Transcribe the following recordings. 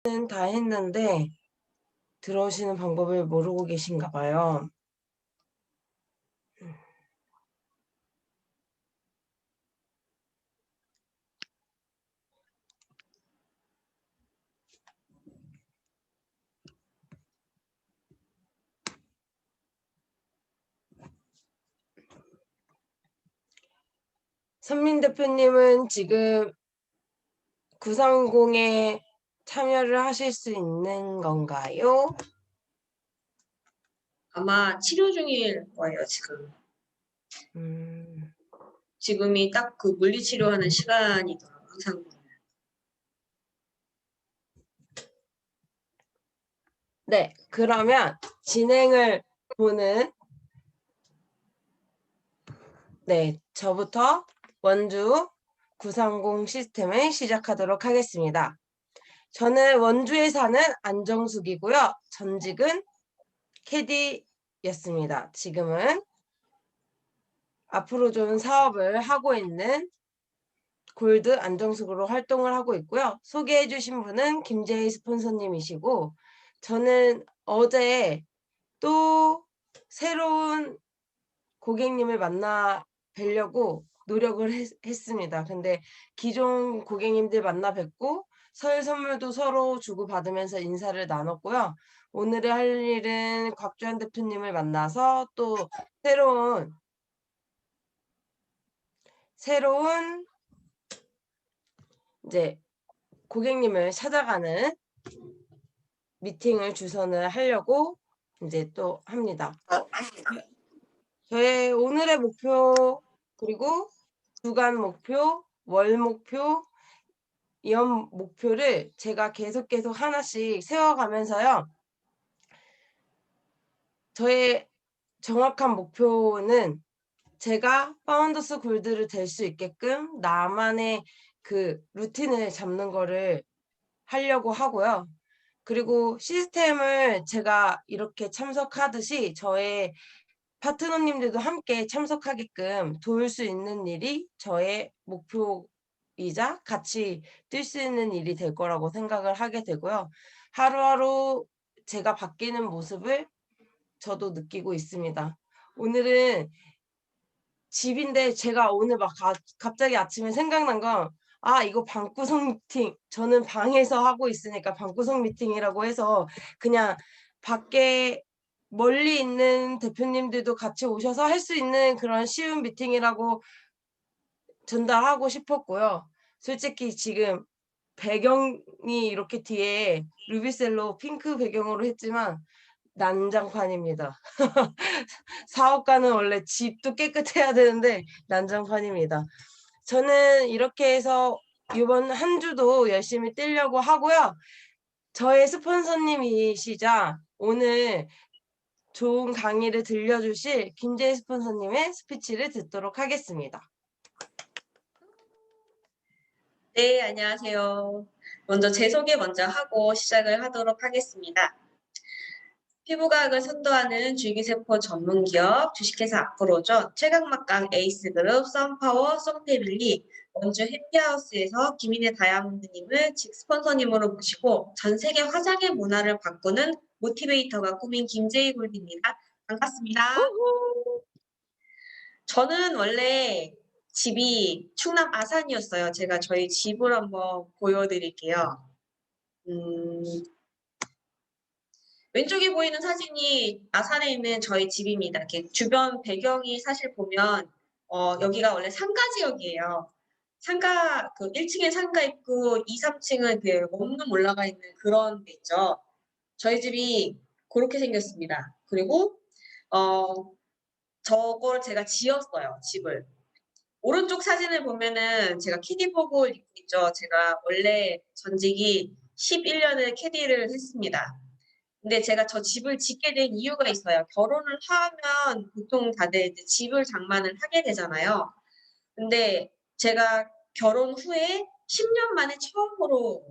는 다 했는데 들어오시는 방법을 모르고 계신가 봐요. 선민 대표님은 지금 930에 참여를 하실 수 있는 건가요? 아마 치료 중일 거예요, 지금. 음, 지금이 딱 그 물리치료하는 시간이더라고요, 항상. 네, 그러면 진행을 보는 저부터 원주 930 시스템을 시작하도록 하겠습니다. 저는 원주에 사는 안정숙이고요. 전직은 캐디였습니다. 지금은 앞으로 좋은 사업을 하고 있는 골드 안정숙으로 활동을 하고 있고요. 소개해 주신 분은 김재희 스폰서님이시고, 저는 어제 또 새로운 고객님을 만나 뵈려고 노력을 했습니다. 근데 기존 고객님들 만나 뵙고 설 선물도 서로 주고받으면서 인사를 나눴고요. 오늘의 할 일은 곽주한 대표님을 만나서 또 새로운 이제 고객님을 찾아가는 미팅을 주선을 하려고 이제 또 합니다. 저의 오늘의 목표, 그리고 주간 목표, 월 목표, 연 목표를 제가 계속 하나씩 세워가면서요. 저의 정확한 목표는 제가 파운더스 골드를 될 수 있게끔 나만의 그 루틴을 잡는 거를 하려고 하고요. 그리고 시스템을 제가 이렇게 참석하듯이 저의 파트너님들도 함께 참석하게끔 도울 수 있는 일이 저의 목표이자 같이 뛸 수 있는 일이 될 거라고 생각을 하게 되고요. 하루하루 제가 바뀌는 모습을 저도 느끼고 있습니다. 오늘은 집인데 제가 오늘 막 갑자기 아침에 생각난 건, 이거 방구석 미팅, 저는 방에서 하고 있으니까 방구석 미팅이라고 해서 그냥 밖에 멀리 있는 대표님들도 같이 오셔서 할 수 있는 그런 쉬운 미팅이라고 전달하고 싶었고요. 솔직히 지금 배경이 이렇게 뒤에 루비셀로 핑크 배경으로 했지만 난장판입니다. 사업가는 원래 집도 깨끗해야 되는데 난장판입니다. 저는 이렇게 해서 이번 한 주도 열심히 뛰려고 하고요. 저의 스폰서님이시자 오늘 좋은 강의를 들려주실 김재희 스폰서님의 스피치를 듣도록 하겠습니다. 네, 안녕하세요. 먼저 제 소개 먼저 하고 시작을 하도록 하겠습니다. 피부과학을 선도하는 줄기세포 전문기업 주식회사 앞으로죠. 최강막강 에이스그룹, 썬파워, 송태빌리, 원주 해피하우스에서 김인혜 다이아몬드님을 직 스폰서님으로 모시고 전 세계 화장의 문화를 바꾸는 모티베이터가 꾸민 김재희 골드입니다. 반갑습니다. 저는 원래 집이 충남 아산이었어요. 제가 저희 집을 한번 보여드릴게요. 음, 왼쪽에 보이는 사진이 아산에 있는 저희 집입니다. 이렇게 주변 배경이 사실 보면 여기가 원래 상가 지역이에요. 상가 그 1층에 상가 있고 2, 3층은 그 원룸 올라가 있는 그런 데 있죠. 저희 집이 그렇게 생겼습니다. 그리고 어 저걸 제가 지었어요, 집을. 오른쪽 사진을 보면은 제가 캐디복을 입고 있죠. 제가 원래 전직이 11년을 캐디를 했습니다. 근데 제가 저 집을 짓게 된 이유가 있어요. 결혼을 하면 보통 다들 이제 집을 장만을 하게 되잖아요. 근데 제가 결혼 후에 10년 만에 처음으로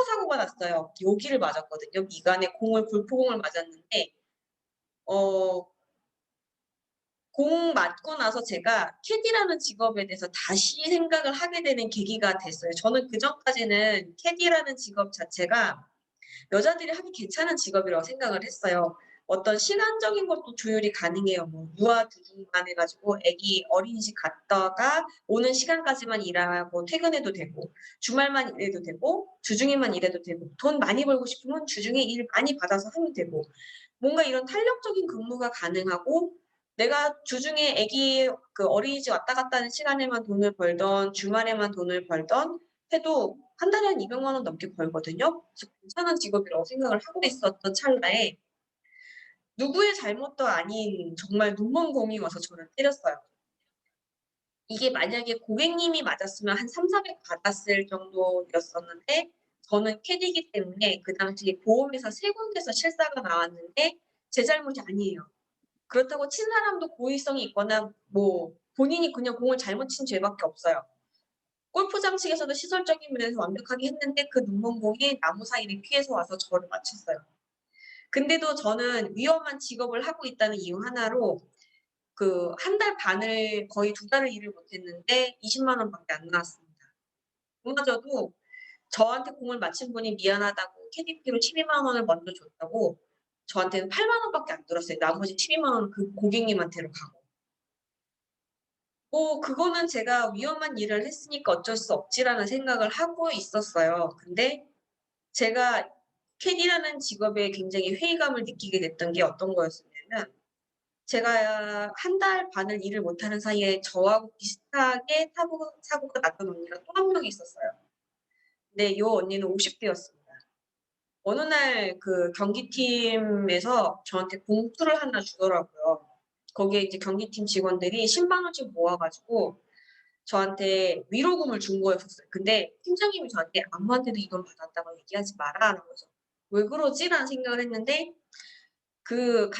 사고가 났어요. 여기를 맞았거든요. 미간에 골프공을 맞았는데 어 공 맞고 나서 제가 캐디라는 직업에 대해서 다시 생각을 하게 되는 계기가 됐어요. 저는 그전까지는 캐디라는 직업 자체가 여자들이 하기 괜찮은 직업이라고 생각을 했어요. 어떤 시간적인 것도 조율이 가능해요. 뭐 유아 두중만 해 가지고 아기 어린이집 갔다가 오는 시간까지만 일하고 퇴근해도 되고, 주말만 일해도 되고, 주중에만 일해도 되고, 돈 많이 벌고 싶으면 주중에 일 많이 받아서 하면 되고, 뭔가 이런 탄력적인 근무가 가능하고, 내가 주중에 아기 그 어린이집 왔다 갔다 하는 시간에만 돈을 벌던 주말에만 돈을 벌던 해도 한 달에 한 200만 원 넘게 벌거든요. 그래서 괜찮은 직업이라고 생각을 하고 있었던 찰나에 누구의 잘못도 아닌 정말 눈먼 공이 와서 저를 때렸어요. 이게 만약에 고객님이 맞았으면 한 300-400 받았을 정도였었는데, 저는 캐디이기 때문에 그 당시에 보험회사 3 군데서 실사가 나왔는데 제 잘못이 아니에요. 그렇다고 친 사람도 고의성이 있거나 뭐 본인이 그냥 공을 잘못 친 죄밖에 없어요. 골프장 측에서도 시설적인 면에서 완벽하게 했는데 그 눈먼 공이 나무 사이를 피해서 와서 저를 맞췄어요. 근데도 저는 위험한 직업을 하고 있다는 이유 하나로 그 한 달 반을 거의 2달을 일을 못 했는데 20만 원밖에 안 나왔습니다. 그마저도 저한테 공을 맞힌 분이 미안하다고 캐디피로 12만 원을 먼저 줬다고 저한테는 8만 원밖에 안 들었어요. 나머지 12만 원은 그 고객님한테로 가고. 뭐 그거는 제가 '위험한 일을 했으니까 어쩔 수 없지.'라는 생각을 하고 있었어요. 근데 제가 캐디라는 직업에 굉장히 회의감을 느끼게 됐던 게 어떤 거였었냐면, 제가 한 달 반을 일을 못하는 사이에 저하고 비슷하게 사고가 났던 언니가 또 한 명이 있었어요. 근데 요 언니는 50 대였습니다. 어느 날 그 경기팀에서 저한테 봉투를 하나 주더라고요. 거기에 이제 경기팀 직원들이 10만 원씩 모아 가지고 저한테 위로금을 준 거였었어요. 근데 팀장님이 저한테 "아무한테도 이 돈 받았다고 얘기하지 마라."라고 해서 '왜 그러지?'라는 생각을 했는데, 그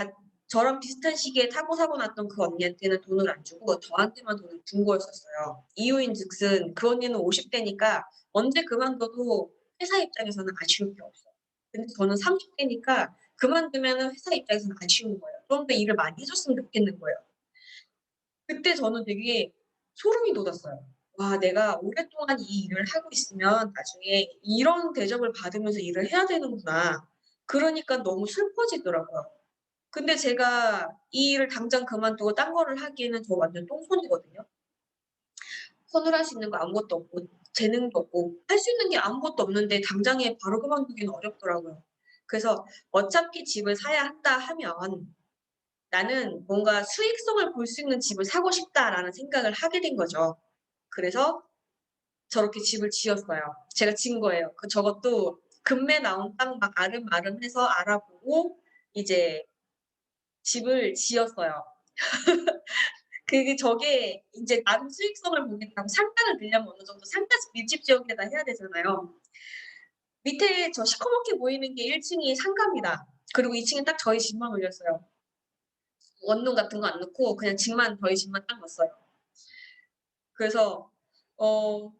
저랑 비슷한 시기에 사고 났던 그 언니한테는 돈을 안 주고 저한테만 돈을 준 거였었어요. 이유인즉슨 그 언니는 50 대니까 언제 그만둬도 회사 입장에서는 아쉬울 게 없어요. 근데 저는 30 대니까 그만두면은 회사 입장에서는 아쉬운 거예요. 좀 더 일을 많이 해 줬으면 좋겠는 거예요. 그때 저는 되게 소름이 돋았어요. '와, 내가 오랫동안 이 일을 하고 있으면 나중에 이런 대접을 받으면서 일을 해야 되는구나.' 그러니까 너무 슬퍼지더라고요. 근데 제가 이 일을 당장 그만두고 딴 거를 하기에는 저 완전 똥손이거든요. 손을 할 수 있는 거 아무것도 없고 재능도 없고 할 수 있는 게 아무것도 없는데 당장에 바로 그만두기는 어렵더라고요. 그래서 '어차피 집을 사야 한다.' 하면 '나는 뭔가 수익성을 볼 수 있는 집을 사고 싶다.'라는 생각을 하게 된 거죠. 그래서 저렇게 집을 지었어요. 제가 지은 거예요. 저것도 금매 나온 땅 막 아름아름해서 알아보고 이제 집을 지었어요. 저게 인제 나름 수익성을 보겠다고 상가를 내려면 어느 정도 상가집 밀집 지역에다 해야 되잖아요. 밑에 저 시커멓게 보이는 게 1 층이 상가입니다. 그리고 2 층에 딱 저희 집만 올렸어요. 원룸 같은 거 안 넣고 그냥 집만 저희 집만 딱 넣었어요. 그래서 어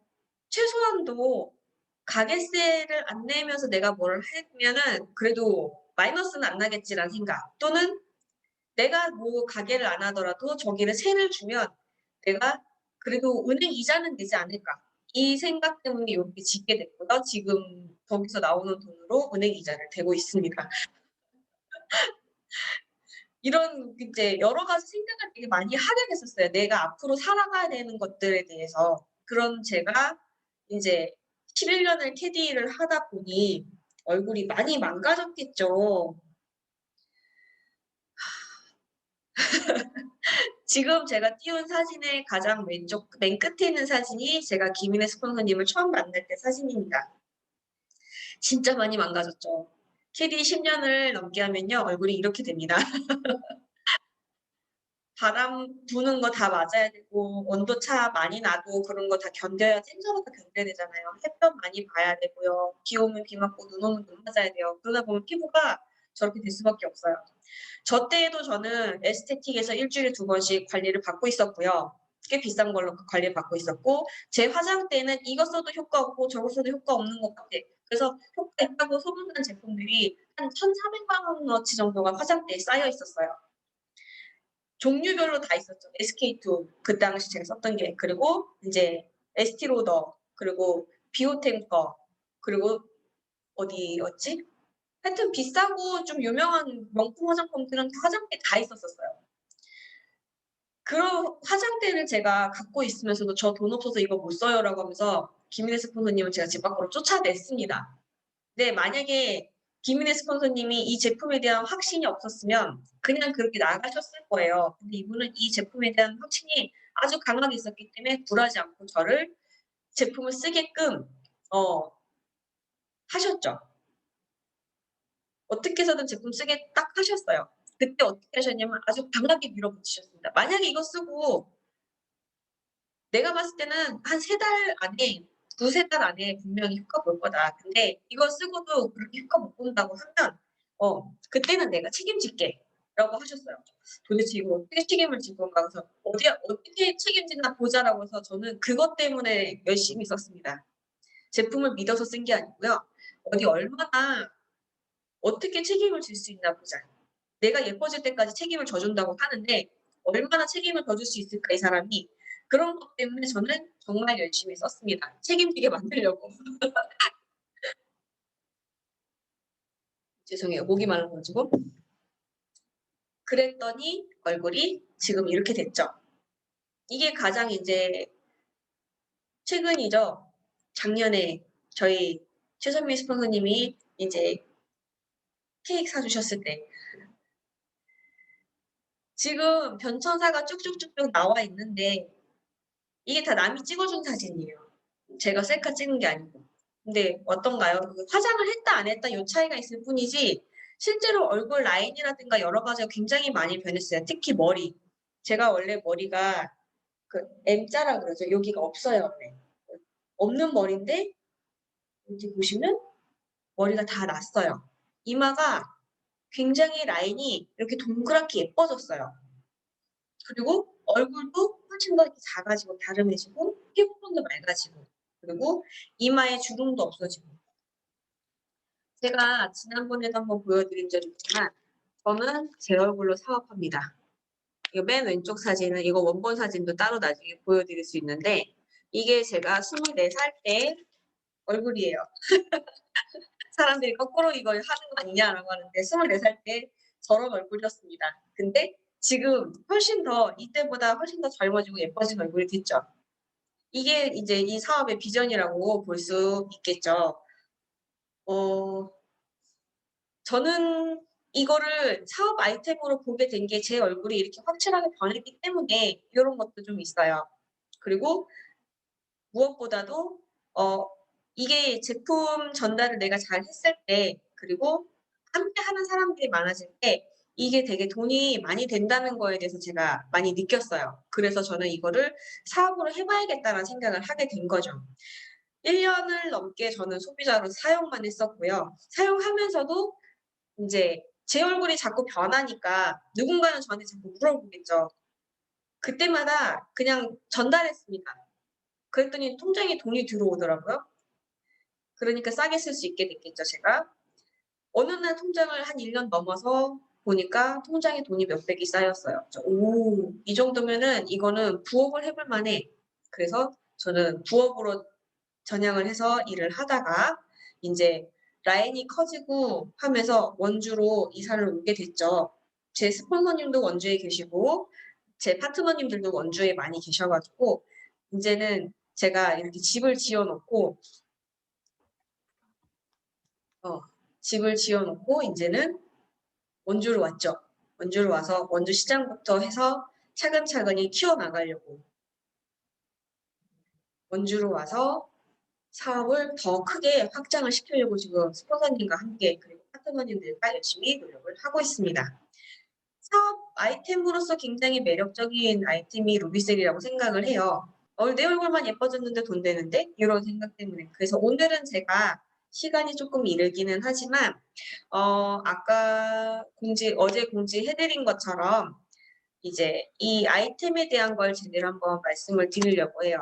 최소한도 가게세를 안 내면서 내가 뭐를 하면은 그래도 '마이너스는 안 나겠지.'라는 생각, 또는 내가 뭐 가게를 안 하더라도 저기를 세를 주면 '내가 그래도 은행 이자는 내지 않을까.' 이 생각 때문에 요렇게 짓게 됐고요. 지금 거기서 나오는 돈으로 은행 이자를 대고 있습니다. 이런 이제 여러 가지 생각을 되게 많이 하게 됐었어요. 내가 앞으로 살아가야 되는 것들에 대해서. 그런 제가 인제 11 년을 캐디 일을 하다 보니 얼굴이 많이 망가졌겠죠. 지금 제가 띄운 사진의 가장 왼쪽 맨 끝에 있는 사진이 제가 김인혜 스폰서님을 처음 만날 때 사진입니다. 진짜 많이 망가졌죠. 캐디 10 년을 넘게 하면요, 얼굴이 이렇게 됩니다. 바람 부는 거 다 맞아야 되고 온도차 많이 나도 그런 거 다 견뎌야 찐저로 다 견뎌야 되잖아요. 햇볕 많이 봐야 되고요. 비 오면 비 맞고 눈 오면 눈 맞아야 돼요. 그러다 보면 피부가 저렇게 될 수밖에 없어요. 저 때에도 저는 에스테틱에서 1 주일에 2 번씩 관리를 받고 있었고요. 꽤 비싼 걸로 그 관리를 받고 있었고, 제 화장대는 이거 써도 효과 없고 저거 써도 효과 없는 것 같아. 그래서 효과 있다고 소문난 제품들이 한 1,400만 원어치 정도가 화장대에 쌓여 있었어요. 종류별로 다 있었죠. SK2 그 당시 제가 썼던 게, 그리고 인제 에스티로더, 그리고 비오템 거, 그리고 어디였지? 하여튼 비싸고 좀 유명한 명품 화장품들은 화장대에 다 있었었어요. 그런 화장대를 제가 갖고 있으면서도 "저 돈 없어서 이거 못 써요."라고 하면서 김인혜 스폰서님을 제가 집 밖으로 쫓아냈습니다. 네, 만약에 김인혜 스폰서님이 이 제품에 대한 확신이 없었으면 그냥 그렇게 나가셨을 거예요. 근데 이분은 이 제품에 대한 확신이 아주 강하게 있었기 때문에 굴하지 않고 저를 제품을 쓰게끔 하셨죠. 어떻게 해서든 제품 쓰게 딱 하셨어요. 그때 어떻게 하셨냐면 아주 강하게 밀어붙이셨습니다. 만약에 이거 쓰고 내가 봤을 때는 한 3달 안에 2-3달 안에 분명히 효과 볼 거다. 근데 이거 쓰고도 그렇게 효과 못 본다고 하면 그때는 내가 책임질게."라고 하셨어요. 도대체 이걸 어떻게 책임을 질 건가 그래서 어떻게 책임지나 보자."라고 해서 저는 그것 때문에 열심히 썼습니다. 제품을 믿어서 쓴 게 아니고요. 어디 얼마나 어떻게 책임을 질 수 있나 보자. 내가 예뻐질 때까지 책임을 져준다고 하는데 얼마나 책임을 져줄 수 있을까 이 사람이. 그런 것 때문에 저는 정말 열심히 썼습니다. 책임지게 만들려고. 죄송해요. 목이 말라 가지고. 그랬더니 얼굴이 지금 이렇게 됐죠. 이게 가장 인제 최근이죠. 작년에 저희 최선미 스폰서님이 인제 케이크 사 주셨을 때. 지금 변천사가 쭉쭉쭉쭉 나와 있는데 이게 다 남이 찍어 준 사진이에요. 제가 셀카 찍은 게 아니고. 근데 어떤가요? 그 화장을 했다 안 했다 요 차이가 있을 뿐이지 실제로 얼굴 라인이라든가 여러 가지가 굉장히 많이 변했어요. 특히 머리. 제가 원래 머리가 그 M자라 그러죠. 여기가 없어요 원래. 없는 머리인데 여기 보시면 머리가 다 났어요. 이마가 굉장히 라인이 이렇게 동그랗게 예뻐졌어요. 그리고 얼굴도 훨씬 더 이렇게 작아지고 다름해지고 피부톤도 맑아지고 그리고 이마에 주름도 없어지고. 제가 지난번에도 한번 보여드린 적이 있지만 저는 제 얼굴로 사업합니다. 이거 맨 왼쪽 사진은 이거 원본 사진도 따로 나중에 보여드릴 수 있는데 이게 제가 24살 때 얼굴이에요. 사람들이 거꾸로 이걸 하는 거 아니냐라고 하는데 24살 때 저런 얼굴이었습니다. 근데 지금 훨씬 더 이때보다 훨씬 더 젊어지고 예뻐진 얼굴이 됐죠. 이게 이제 이 사업의 비전이라고 볼 수 있겠죠. 어 저는 이거를 사업 아이템으로 보게 된 게 제 얼굴이 이렇게 확실하게 변했기 때문에 요런 것도 좀 있어요. 그리고 무엇보다도 어 이게 제품 전달을 내가 잘 했을 때 그리고 함께 하는 사람들이 많아질 때 이게 되게 돈이 많이 된다는 거에 대해서 제가 많이 느꼈어요. 그래서 저는 이거를 '사업으로 해 봐야겠다.'라는 생각을 하게 된 거죠. 1 년을 넘게 저는 소비자로 사용만 했었고요. 사용하면서도 인제 제 얼굴이 자꾸 변하니까 누군가는 저한테 자꾸 물어보겠죠. 그때마다 그냥 전달했습니다. 그랬더니 통장에 돈이 들어오더라고요. 그러니까 싸게 쓸 수 있게 됐겠죠 제가. 어느 날 통장을 한 1년 넘어서 보니까 통장에 돈이 몇백이 쌓였어요. 그래서 '오 이 정도면은 이거는 부업을 해볼 만해.' 그래서 저는 부업으로 전향을 해서 일을 하다가 인제 라인이 커지고 하면서 원주로 이사를 오게 됐죠. 제 스폰서님도 원주에 계시고 제 파트너님들도 원주에 많이 계셔 가지고 인제는 제가 이렇게 집을 지어 놓고 어 집을 지어 놓고 인제는 원주로 왔죠. 원주로 와서 원주 시장부터 해서 차근차근히 키워 나가려고 원주로 와서 사업을 더 크게 확장을 시키려고 지금 스폰서님과 함께 그리고 파트너님들과 열심히 노력을 하고 있습니다. 사업 아이템으로서 굉장히 매력적인 아이템이 루비셀이라고 생각을 해요. '내 얼굴만 예뻐졌는데 돈 되는데?' 이런 생각 때문에. 그래서 오늘은 제가 시간이 쪼끔 이르기는 하지만 아까 어제 공지해 드린 것처럼 이제 이 아이템에 대한 걸 제대로 한번 말씀을 드리려고 해요.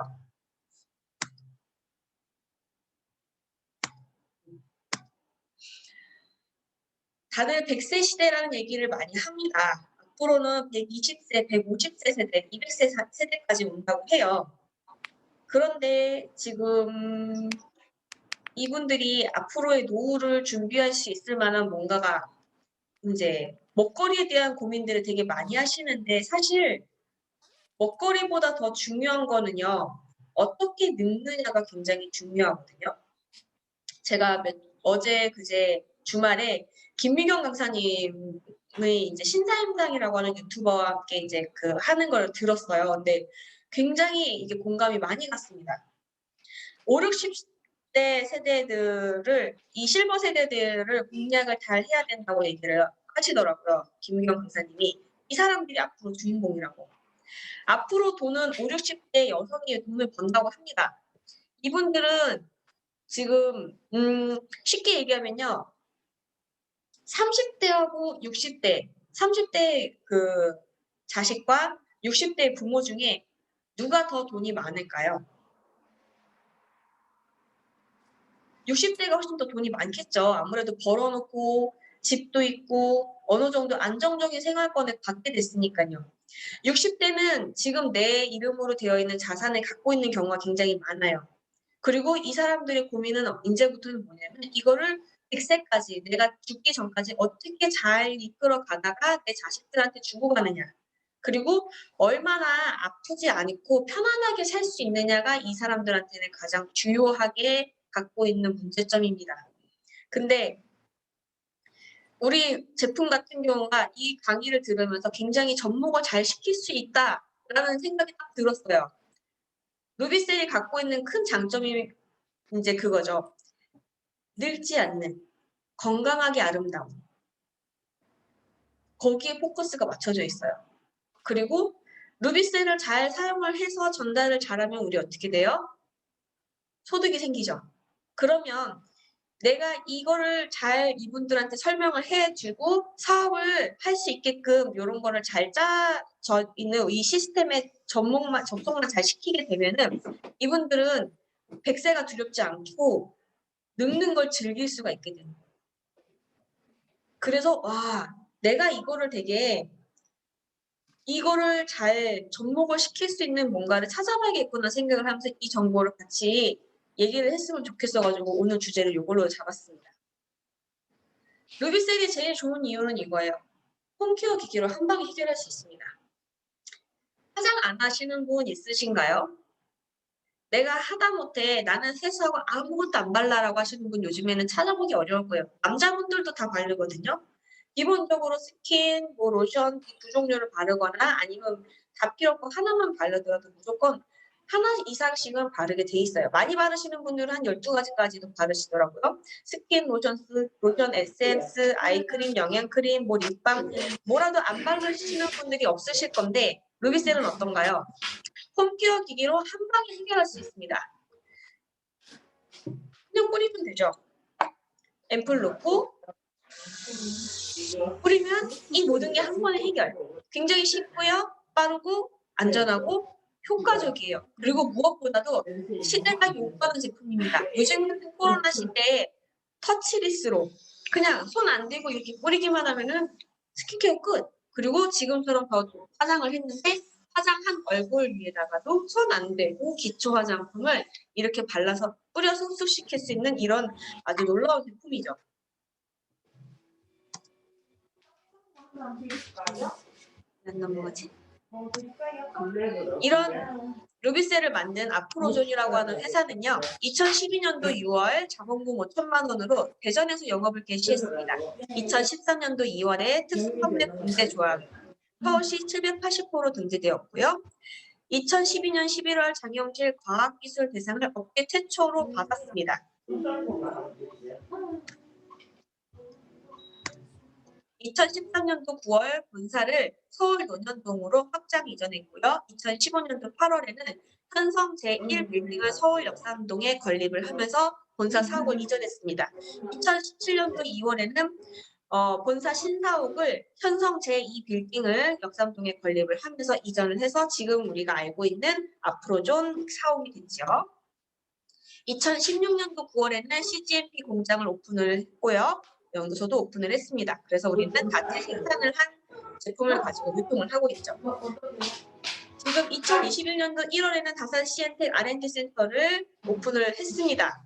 다들 100세 시대라는 얘기를 많이 합니다. 앞으로는 120 세, 150세 세대, 200세 세대까지 온다고 해요. 그런데 지금 이분들이 앞으로의 노후를 준비할 수 있을 만한 뭔가가 이제 먹거리에 대한 고민들을 되게 많이 하시는데 사실 먹거리보다 더 중요한 거는요. 어떻게 늙느냐가 굉장히 중요하거든요. 제가 어제 그제 주말에 김미경 강사님의 이제 신사임당이라고 하는 유튜버와 함께 이제 그 하는 걸 들었어요. 근데 굉장히 이게 공감이 많이 갔습니다. 5, 60대 세대들을 이 실버 세대들을 공략을 잘 해야 된다고 얘기를 하시더라고요. 김미경 강사님이. 이 사람들이 앞으로 주인공이라고. 앞으로 돈은 5, 60대 여성이 돈을 번다고 합니다. 이분들은 지금 쉽게 얘기하면요. 30대하고 60대, 30대 그 자식과 60대 부모 중에 누가 더 돈이 많을까요? 60대가 훨씬 더 돈이 많겠죠. 아무래도 벌어놓고 집도 있고 어느 정도 안정적인 생활권을 갖게 됐으니까요. 60대는 지금 내 이름으로 되어 있는 자산을 갖고 있는 경우가 굉장히 많아요. 그리고 이 사람들의 고민은 이제부터는 뭐냐면 이거를 100세까지 내가 죽기 전까지 어떻게 잘 이끌어 가다가 내 자식들한테 주고 가느냐. 그리고 얼마나 아프지 않고 편안하게 살 수 있느냐가 이 사람들한테는 가장 주요하게 갖고 있는 문제점입니다. 근데 우리 제품 같은 경우가 이 강의를 들으면서 굉장히 접목을 잘 시킬 수 있다라는 생각이 딱 들었어요. 루비셀이 갖고 있는 큰 장점이 이제 그거죠. 늙지 않는 건강하게 아름다움. 거기에 포커스가 맞춰져 있어요. 그리고 루비셀을 잘 사용을 해서 전달을 잘하면 우리 어떻게 돼요? 소득이 생기죠. 그러면 내가 이거를 잘 이분들한테 설명을 해주고 사업을 할 수 있게끔 이런 거를 잘 짜져 있는 이 시스템에 접목만 잘 시키게 되면은 이분들은 100세가 두렵지 않고 늙는 걸 즐길 수가 있게 되는 거예요. 그래서 와, 내가 이거를 잘 접목을 시킬 수 있는 뭔가를 찾아봐야겠구나 생각을 하면서 이 정보를 같이 얘기를 했으면 좋겠어가지고 오늘 주제를 이걸로 잡았습니다. 루비셀이 제일 좋은 이유는 이거예요. 홈케어 기기로 한 방에 해결할 수 있습니다. 화장 안 하시는 분 있으신가요? 내가 하다못해 나는 세수하고 아무것도 안 발라라고 하시는 분 요즘에는 찾아보기 어려울 거예요. 남자분들도 다 바르거든요. 기본적으로 스킨, 뭐 로션 두 종류를 바르거나 아니면 다 필요 없고 하나만 바르더라도 무조건 하나 이상씩은 바르게 돼 있어요. 많이 바르시는 분들은 한 12가지까지도 바르시더라고요. 스킨, 로션 에센스, 아이크림, 영양크림, 뭐 립밤 뭐라도 안 바르시는 분들이 없으실 건데 루비셀은 어떤가요? 홈케어 기기로 한 방에 해결할 수 있습니다. 그냥 뿌리면 되죠. 앰플 넣고 뿌리면 이 모든 게 한 번에 해결. 굉장히 쉽고요. 빠르고 안전하고 효과적이에요. 그리고 무엇보다도 시대가 요구하는 제품입니다. 요즘 같은 코로나 시대에 터치리스로 그냥 손 안 대고 이렇게 뿌리기만 하면은 스킨케어 끝. 그리고 지금처럼 화장을 했는데 화장한 얼굴 위에다가도 손 안 대고 기초 화장품을 이렇게 발라서 뿌려서 흡수시킬 수 있는 이런 아주 놀라운 제품이죠. 안 넘어가지? 이런 루비셀을 만든 아프로존이라고 하는 회사는요. 2012년도 6월 자본금 5천만 원으로 대전에서 영업을 개시했습니다. 2013년도 2월에 특수판매 공제 조항 서울시 780호로 등재되었고요. 2012년 11월 장영실 과학기술 대상을 업계 최초로 받았습니다. 2013년도 9월 본사를 서울 논현동으로 확장 이전했고요. 2015년도 8월에는 현성 제1빌딩을 서울 역삼동에 건립을 하면서 본사 사옥을 이전했습니다. 2017년도 2월에는 본사 신사옥을 현성 제2빌딩을 역삼동에 건립을 하면서 이전을 해서 지금 우리가 알고 있는 아프로존 사옥이 됐죠. 2016년도 9월에는 CGMP 공장을 오픈을 했고요. 연구소도 오픈을 했습니다. 그래서 우리는 자체 생산을 한 제품을 가지고 유통을 하고 있죠. 지금 2021년도 1월에는 다산 CN텍 R&D 센터를 오픈을 했습니다.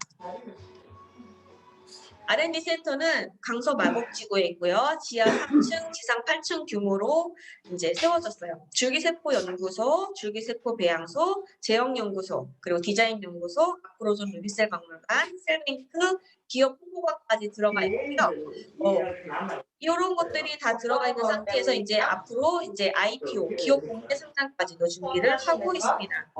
R&D 센터는 강서 마곡지구에 있고요. 지하 3층, 지상 8층 규모로 이제 세워졌어요. 줄기세포 연구소, 줄기세포 배양소, 제형연구소, 그리고 디자인 연구소, 앞으로존 루비셀 박물관, 셀뱅크, 기업 홍보관까지 들어가 있고요. 이런 것들이 다 들어가 있는 상태에서 이제 앞으로 이제 IPO, 기업 공개 상장까지도 준비를 하고 있습니다.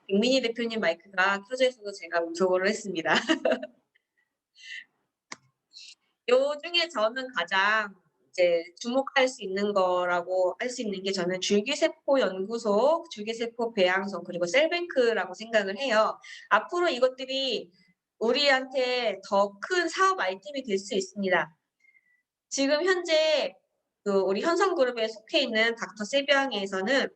백민희 대표님 마이크가 켜져 있어서 제가 음소거를 했습니다. 요 중에 저는 가장 이제 주목할 수 있는 거라고 할 수 있는 게 저는 줄기세포 연구소, 줄기세포 배양소, 그리고 셀뱅크라고 생각을 해요. 앞으로 이것들이 우리한테 더 큰 사업 아이템이 될 수 있습니다. 지금 현재 우리 현성그룹에 속해 있는 닥터 세비앙에서는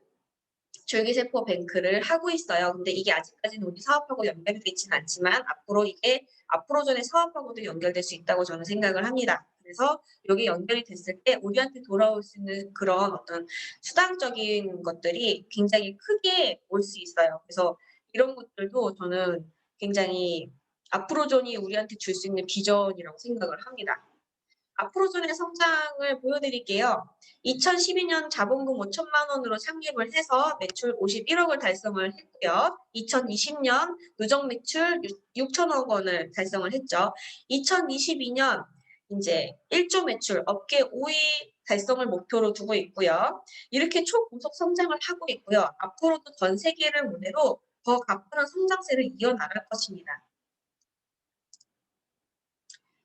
줄기세포 뱅크를 하고 있어요. 근데 이게 아직까지는 우리 사업하고 연결되어 있지는 않지만 앞으로 이게 앞으로전의 사업하고도 연결될 수 있다고 저는 생각을 합니다. 그래서 여기 연결이 됐을 때 우리한테 돌아올 수 있는 그런 어떤 수당적인 것들이 굉장히 크게 올 수 있어요. 그래서 이런 것들도 저는 굉장히 앞으로전이 우리한테 줄 수 있는 비전이라고 생각을 합니다. 앞으로전의 성장을 보여드릴게요. 2012년 자본금 5천만 원으로 창립을 해서 매출 51억을 달성을 했고요. 2020년 누적 매출 6천억 원을 달성을 했죠. 2022년 이제 1조 매출 업계 5위 달성을 목표로 두고 있고요. 이렇게 초고속 성장을 하고 있고요. 앞으로도 전 세계를 무대로 더 가파른 성장세를 이어나갈 것입니다.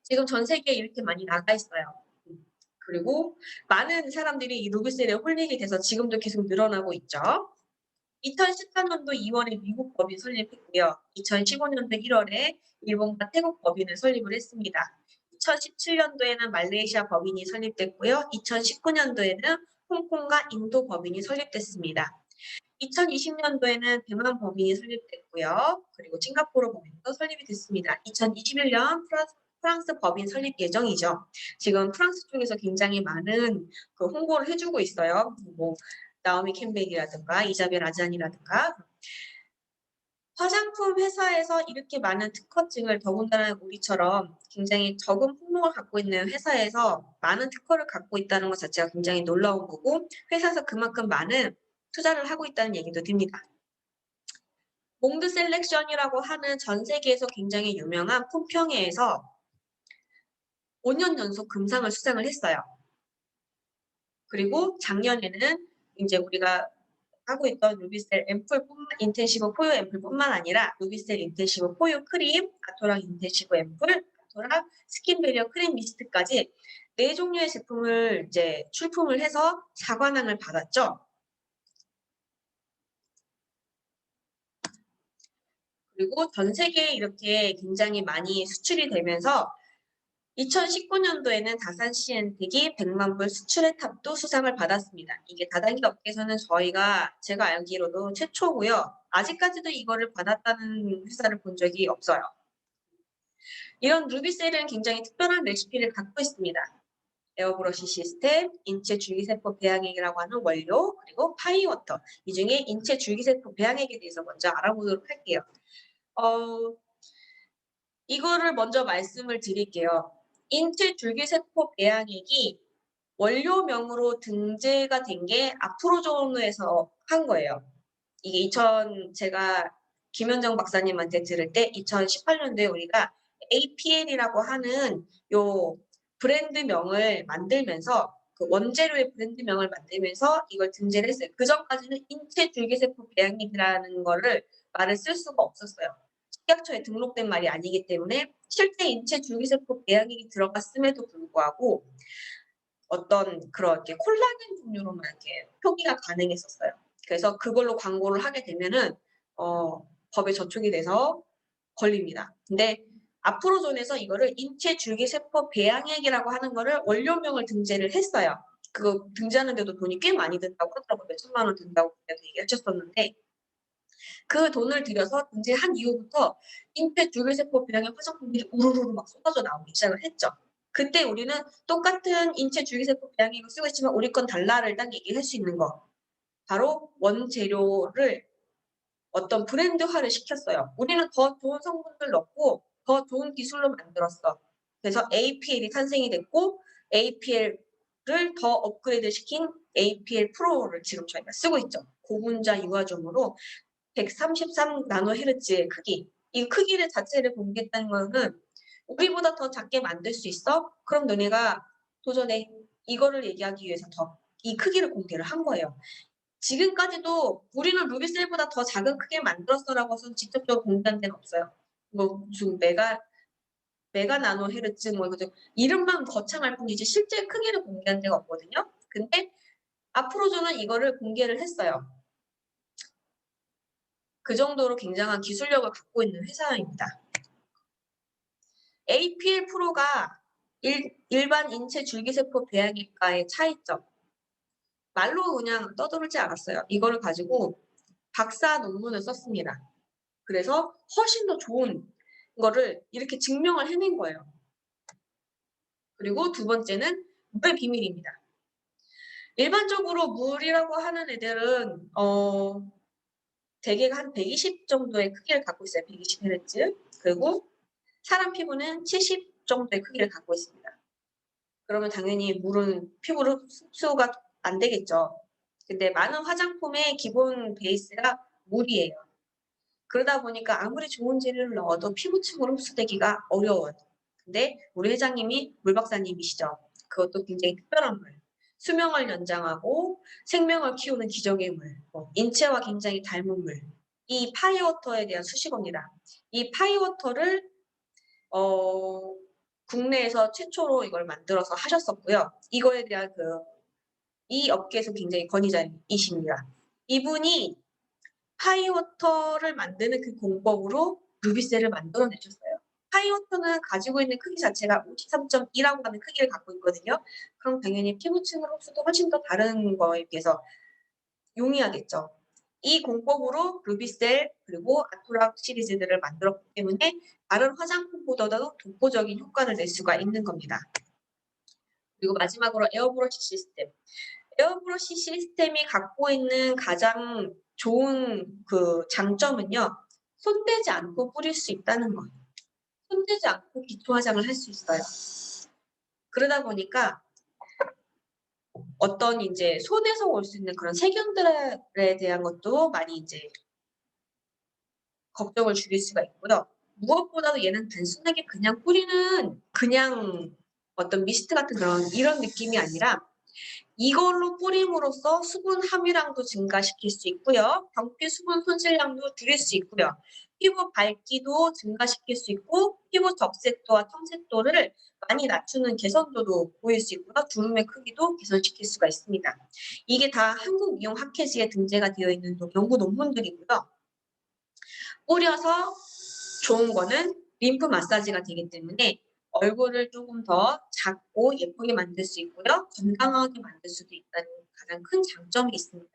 지금 전 세계에 이렇게 많이 나가 있어요. 그리고 많은 사람들이 이 루비셀에 홀리게 돼서 지금도 계속 늘어나고 있죠. 2014년도 2월에 미국 법인 설립했고요. 2015년도 1월에 일본과 태국 법인을 설립을 했습니다. 2017년도에는 말레이시아 법인이 설립됐고요. 2019년도에는 홍콩과 인도 법인이 설립됐습니다. 2020년도에는 대만 법인이 설립됐고요. 그리고 싱가포르 법인도 설립이 됐습니다. 2021년 프랑스 법인 설립 예정이죠. 지금 프랑스 쪽에서 굉장히 많은 그 홍보를 해주고 있어요. 뭐 나오미 캠벨이라든가 이자벨 아잔이라든가 화장품 회사에서 이렇게 많은 특허증을 더군다나 우리처럼 굉장히 적은 품목을 갖고 있는 회사에서 많은 특허를 갖고 있다는 것 자체가 굉장히 놀라운 거고 회사에서 그만큼 많은 투자를 하고 있다는 얘기도 듭니다. 몽드 셀렉션이라고 하는 전 세계에서 굉장히 유명한 품평회에서 5년 연속 금상을 수상을 했어요. 그리고 작년에는 이제 우리가 하고 있던 루비셀 앰플 인텐시브 포유 앰플뿐만 아니라 루비셀 인텐시브 포유 크림, 아토랑 인텐시브 앰플, 아토랑 스킨 베리어 크림 미스트까지 4종류의 제품을 이제 출품을 해서 사관왕을 받았죠. 그리고 전 세계에 이렇게 굉장히 많이 수출이 되면서 2019년도에는 다산 CN텍이 100만 불 수출의 탑도 수상을 받았습니다. 이게 다단계 업계에서는 제가 알기로도 최초고요. 아직까지도 이거를 받았다는 회사를 본 적이 없어요. 이런 루비셀은 굉장히 특별한 레시피를 갖고 있습니다. 에어브러시 시스템, 인체 줄기세포 배양액이라고 하는 원료, 그리고 파이워터. 이 중에 인체 줄기세포 배양액에 대해서 먼저 알아보도록 할게요. 이거를 먼저 말씀을 드릴게요. 인체 줄기세포 배양액이 원료명으로 등재가 된 게 아프로존에서 한 거예요. 이게 제가 김현정 박사님한테 들을 때 2018년도에 우리가 APL이라고 하는 요 브랜드명을 만들면서 그 원재료의 브랜드명을 만들면서 이걸 등재를 했어요. 그 전까지는 인체 줄기세포 배양액이라는 거를 말을 쓸 수가 없었어요. 식약처에 등록된 말이 아니기 때문에 실제 인체 줄기세포 배양액이 들어갔음에도 불구하고 어떤 그렇게 콜라겐 종류로만 이렇게 표기가 가능했었어요. 그래서 그걸로 광고를 하게 되면은 법에 저촉이 돼서 걸립니다. 근데 아프로존에서 이거를 인체 줄기세포 배양액이라고 하는 거를 원료명을 등재를 했어요. 그거 등재하는데도 돈이 꽤 많이 든다고 하더라고요. 몇 천만 원 든다고 그때도 얘기하셨었는데 그 돈을 들여서 등재한 이후부터 인체 줄기세포 배양액 화장품들이 우르르 막 쏟아져 나오기 시작을 했죠. 그때 우리는 똑같은 인체 줄기세포 배양액을 쓰고 있지만 우리 건 달라를 딱 얘기할 수 있는 거. 바로 원재료를 어떤 브랜드화를 시켰어요. 우리는 더 좋은 성분들 넣고 더 좋은 기술로 만들었어. 그래서 APL이 탄생이 됐고 APL을 더 업그레이드 시킨 APL 프로를 지금 저희가 쓰고 있죠. 고분자 유화종으로 133 나노헤르츠의 크기. 이 크기를 자체를 공개했다는 거는 우리보다 더 작게 만들 수 있어? 그럼 너네가 도전해. 이거를 얘기하기 위해서 더 이 크기를 공개를 한 거예요. 지금까지도 우리는 루비셀보다 더 작은 크기를 만들었어라고 해서 직접적으로 공개한 데는 없어요. 뭐 무슨 메가 나노 헤르츠 뭐 이거 이름만 거창할 뿐이지 실제 크기를 공개한 데가 없거든요. 근데 앞으로 저는 이거를 공개를 했어요. 그 정도로 굉장한 기술력을 갖고 있는 회사입니다. APL 프로가 일반 인체 줄기세포 배양액과의 차이점. 말로 그냥 떠들지 않았어요. 이거를 가지고 박사 논문을 썼습니다. 그래서 훨씬 더 좋은 거를 이렇게 증명을 해낸 거예요. 그리고 두 번째는 물의 비밀입니다. 일반적으로 물이라고 하는 애들은 대개가 한 120 정도의 크기를 갖고 있어요. 120Hz. 그리고 사람 피부는 70 정도의 크기를 갖고 있습니다. 그러면 당연히 물은 피부로 흡수가 안 되겠죠. 근데 많은 화장품의 기본 베이스가 물이에요. 그러다 보니까 아무리 좋은 재료를 넣어도 피부층으로 흡수되기가 어려워요. 근데 우리 회장님이 물 박사님이시죠. 그것도 굉장히 특별한 물. 수명을 연장하고 생명을 키우는 기적의 물. 인체와 굉장히 닮은 물. 이 파이워터에 대한 수식어입니다. 이 파이워터를 국내에서 최초로 이걸 만들어서 하셨었고요. 이거에 대한 이 업계에서 굉장히 권위자이십니다. 이분이 파이워터를 만드는 그 공법으로 루비셀을 만들어내셨어요. 파이워터는 가지고 있는 크기 자체가 53.2라고 하는 크기를 갖고 있거든요. 그럼 당연히 피부층을 흡수도 훨씬 더 다른 거에 비해서 용이하겠죠. 이 공법으로 루비셀 그리고 아토락 시리즈들을 만들었기 때문에 다른 화장품보다도 독보적인 효과를 낼 수가 있는 겁니다. 그리고 마지막으로 에어브러쉬 시스템. 에어브러쉬 시스템이 갖고 있는 가장 좋은 그 장점은요. 손대지 않고 뿌릴 수 있다는 거예요. 손대지 않고 기초 화장을 할 수 있어요. 그러다 보니까 어떤 이제 손에서 올 수 있는 그런 세균들에 대한 것도 많이 이제 걱정을 줄일 수가 있고요. 무엇보다도 얘는 단순하게 그냥 뿌리는 그냥 어떤 미스트 같은 이런 느낌이 아니라 이걸로 뿌림으로써 수분 함유량도 증가시킬 수 있고요. 경피 수분 손실량도 줄일 수 있고요. 피부 밝기도 증가시킬 수 있고 피부 적색도와 텀색도를 많이 낮추는 개선도도 보일 수 있고요. 주름의 크기도 개선시킬 수가 있습니다. 이게 다 한국미용학회지에 등재가 되어 있는 연구 논문들이고요. 뿌려서 좋은 거는 림프 마사지가 되기 때문에 얼굴을 조금 더 작고 예쁘게 만들 수 있고요. 건강하게 만들 수도 있다는 가장 큰 장점이 있습니다.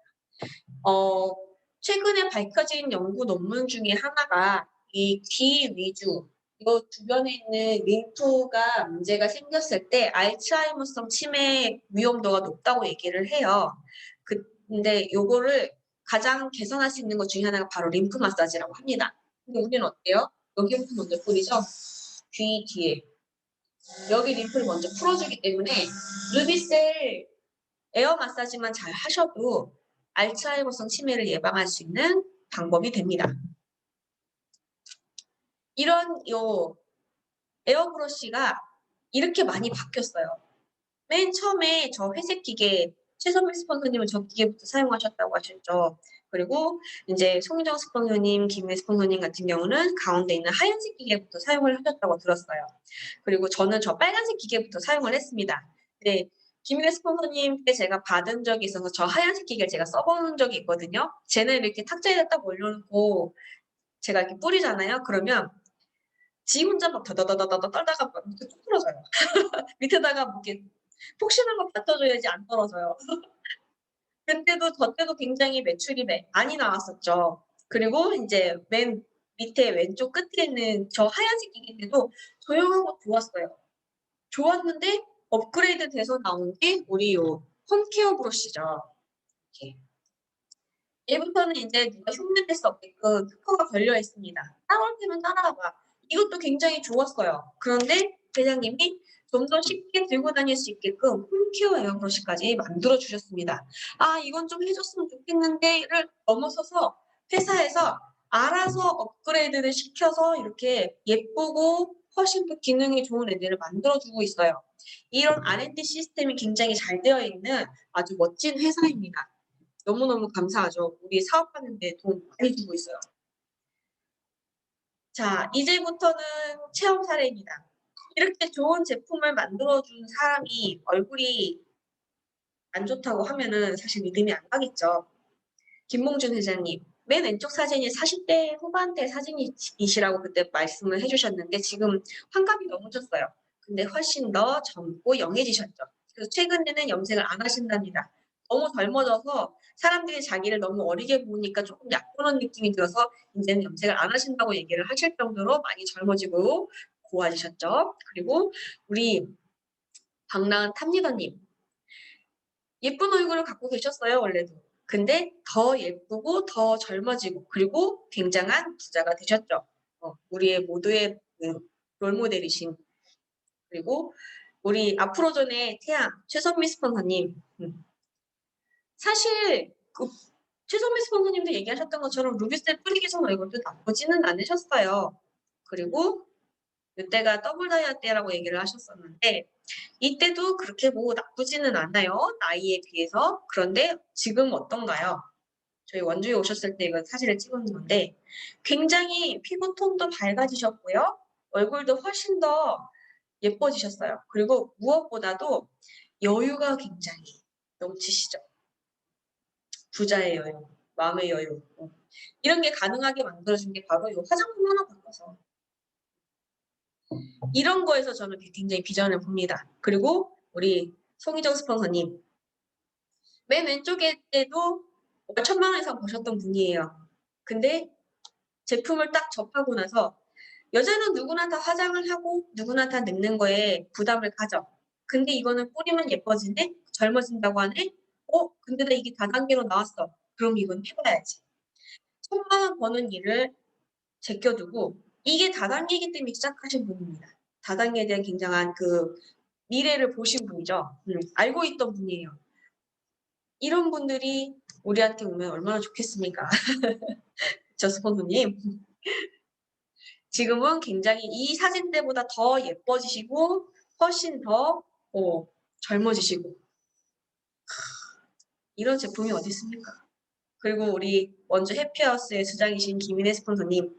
최근에 밝혀진 연구 논문 중에 하나가 이 귀 위주, 이거 주변에 있는 림프가 문제가 생겼을 때 알츠하이머성 치매 위험도가 높다고 얘기를 해요. 근데 요거를 가장 개선할 수 있는 것 중에 하나가 바로 림프 마사지라고 합니다. 근데 우리는 어때요? 여기부터 먼저 뿌리죠? 귀 뒤에. 여기 림프를 먼저 풀어주기 때문에 루비셀 에어 마사지만 잘 하셔도 알츠하이머성 치매를 예방할 수 있는 방법이 됩니다. 이런 에어브러쉬가 이렇게 많이 바뀌었어요. 맨 처음에 저 회색 기계, 최선미 스폰서님은 저 기계부터 사용하셨다고 하셨죠. 그리고 이제 송희정 스폰서님, 김혜 스폰서님 같은 경우는 가운데 있는 하얀색 기계부터 사용을 하셨다고 들었어요. 그리고 저는 저 빨간색 기계부터 사용을 했습니다. 네, 김혜 스폰서님께 제가 받은 적이 있어서 저 하얀색 기계를 제가 써본 적이 있거든요. 쟤는 이렇게 탁자에다 딱 올려놓고 제가 이렇게 뿌리잖아요. 그러면 지 혼자 막 더더더더더 떨다가 막 밑에 뚝 떨어져요. 밑에다가 뭐 이렇게 폭신한 거 받쳐줘야지 안 떨어져요. 그때도 저 때도 굉장히 매출이 많이 나왔었죠. 그리고 이제 맨 밑에 왼쪽 끝에 있는 저 하얀색 기계인데도 조용하고 좋았어요. 좋았는데 업그레이드 돼서 나온 게 우리 요 홈케어 브러쉬죠. 이렇게. 얘부터는 이제 누가 흉내낼 수 없게끔 특허가 걸려 있습니다. 따라올 때면 따라가 봐. 이것도 굉장히 좋았어요. 그런데 회장님이 좀 더 쉽게 들고 다닐 수 있게끔 홈케어 에어브러시까지 만들어 주셨습니다. 아, 이건 좀 해줬으면 좋겠는데를 넘어서서 회사에서 알아서 업그레이드를 시켜서 이렇게 예쁘고 훨씬 더 기능이 좋은 애들을 만들어주고 있어요. 이런 R&D 시스템이 굉장히 잘 되어 있는 아주 멋진 회사입니다. 너무너무 감사하죠. 우리 사업하는 데 도움 많이 주고 있어요. 자, 이제부터는 체험 사례입니다. 이렇게 좋은 제품을 만들어준 사람이 얼굴이 안 좋다고 하면은 사실 믿음이 안 가겠죠. 김몽준 회장님, 맨 왼쪽 사진이 40대 후반대 사진이시라고 그때 말씀을 해주셨는데 지금 환갑이 넘으셨어요. 근데 훨씬 더 젊고 영해지셨죠. 그래서 최근에는 염색을 안 하신답니다. 너무 젊어져서 사람들이 자기를 너무 어리게 보니까 조금 약보는 느낌이 들어서 이제는 염색을 안 하신다고 얘기를 하실 정도로 많이 젊어지고 고와지셨죠. 그리고 우리 박나은 탑리더님, 예쁜 얼굴을 갖고 계셨어요, 원래도. 근데 더 예쁘고 더 젊어지고 그리고 굉장한 부자가 되셨죠. 우리의 모두의 롤모델이신. 그리고 우리 앞으로전의 태양 최선미 스폰서님. 사실 그 최선미 스폰서님도 얘기하셨던 것처럼 루비셀 뿌리기 전 얼굴도 나쁘지는 않으셨어요. 그리고 이때가 더블 다이아 때라고 얘기를 하셨었는데 이때도 그렇게 뭐 나쁘지는 않아요. 나이에 비해서. 그런데 지금 어떤가요? 저희 원주에 오셨을 때 이거 사진을 찍은 건데 굉장히 피부톤도 밝아지셨고요. 얼굴도 훨씬 더 예뻐지셨어요. 그리고 무엇보다도 여유가 굉장히 넘치시죠. 부자의 여유, 마음의 여유. 이런 게 가능하게 만들어준 게 바로 이 화장품 하나 바꿔서 이런 거에서 저는 굉장히 비전을 봅니다. 그리고 우리 송희정 스폰서님 맨 왼쪽에 때도 1,000만 원 이상 버셨던 분이에요. 근데 제품을 딱 접하고 나서 여자는 누구나 다 화장을 하고 누구나 다 늙는 거에 부담을 가져. 근데 이거는 뿌리면 예뻐지네? 젊어진다고 하네? 근데 나 이게 다단계로 나왔어. 그럼 이건 해봐야지. 1,000만 원 버는 일을 제껴두고 이게 다단계이기 때문에 시작하신 분입니다. 다단계에 대한 굉장한 그 미래를 보신 분이죠. 알고 있던 분이에요. 이런 분들이 우리한테 오면 얼마나 좋겠습니까? 저 스폰서님. 지금은 굉장히 이 사진 때보다 더 예뻐지시고 훨씬 더 젊어지시고 이런 제품이 어디 있습니까? 그리고 우리 원주 해피하우스의 주장이신 김인혜 스폰서님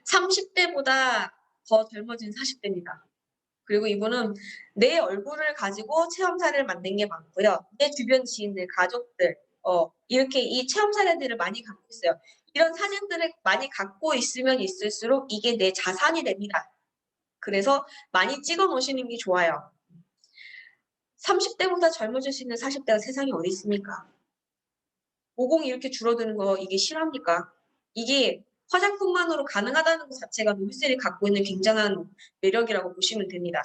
30대보다 더 젊어진 40대입니다. 그리고 이분은 내 얼굴을 가지고 체험 사례를 만든 게 많고요. 내 주변 지인들, 가족들 이렇게 이 체험 사례들을 많이 갖고 있어요. 이런 사진들을 많이 갖고 있으면 있을수록 이게 내 자산이 됩니다. 그래서 많이 찍어 놓으시는 게 좋아요. 30대보다 젊어질 수 있는 40대가 세상에 어디 있습니까? 모공이 이렇게 줄어드는 거 이게 실합니까? 이게 화장품만으로 가능하다는 것 자체가 루비셀이 갖고 있는 굉장한 매력이라고 보시면 됩니다.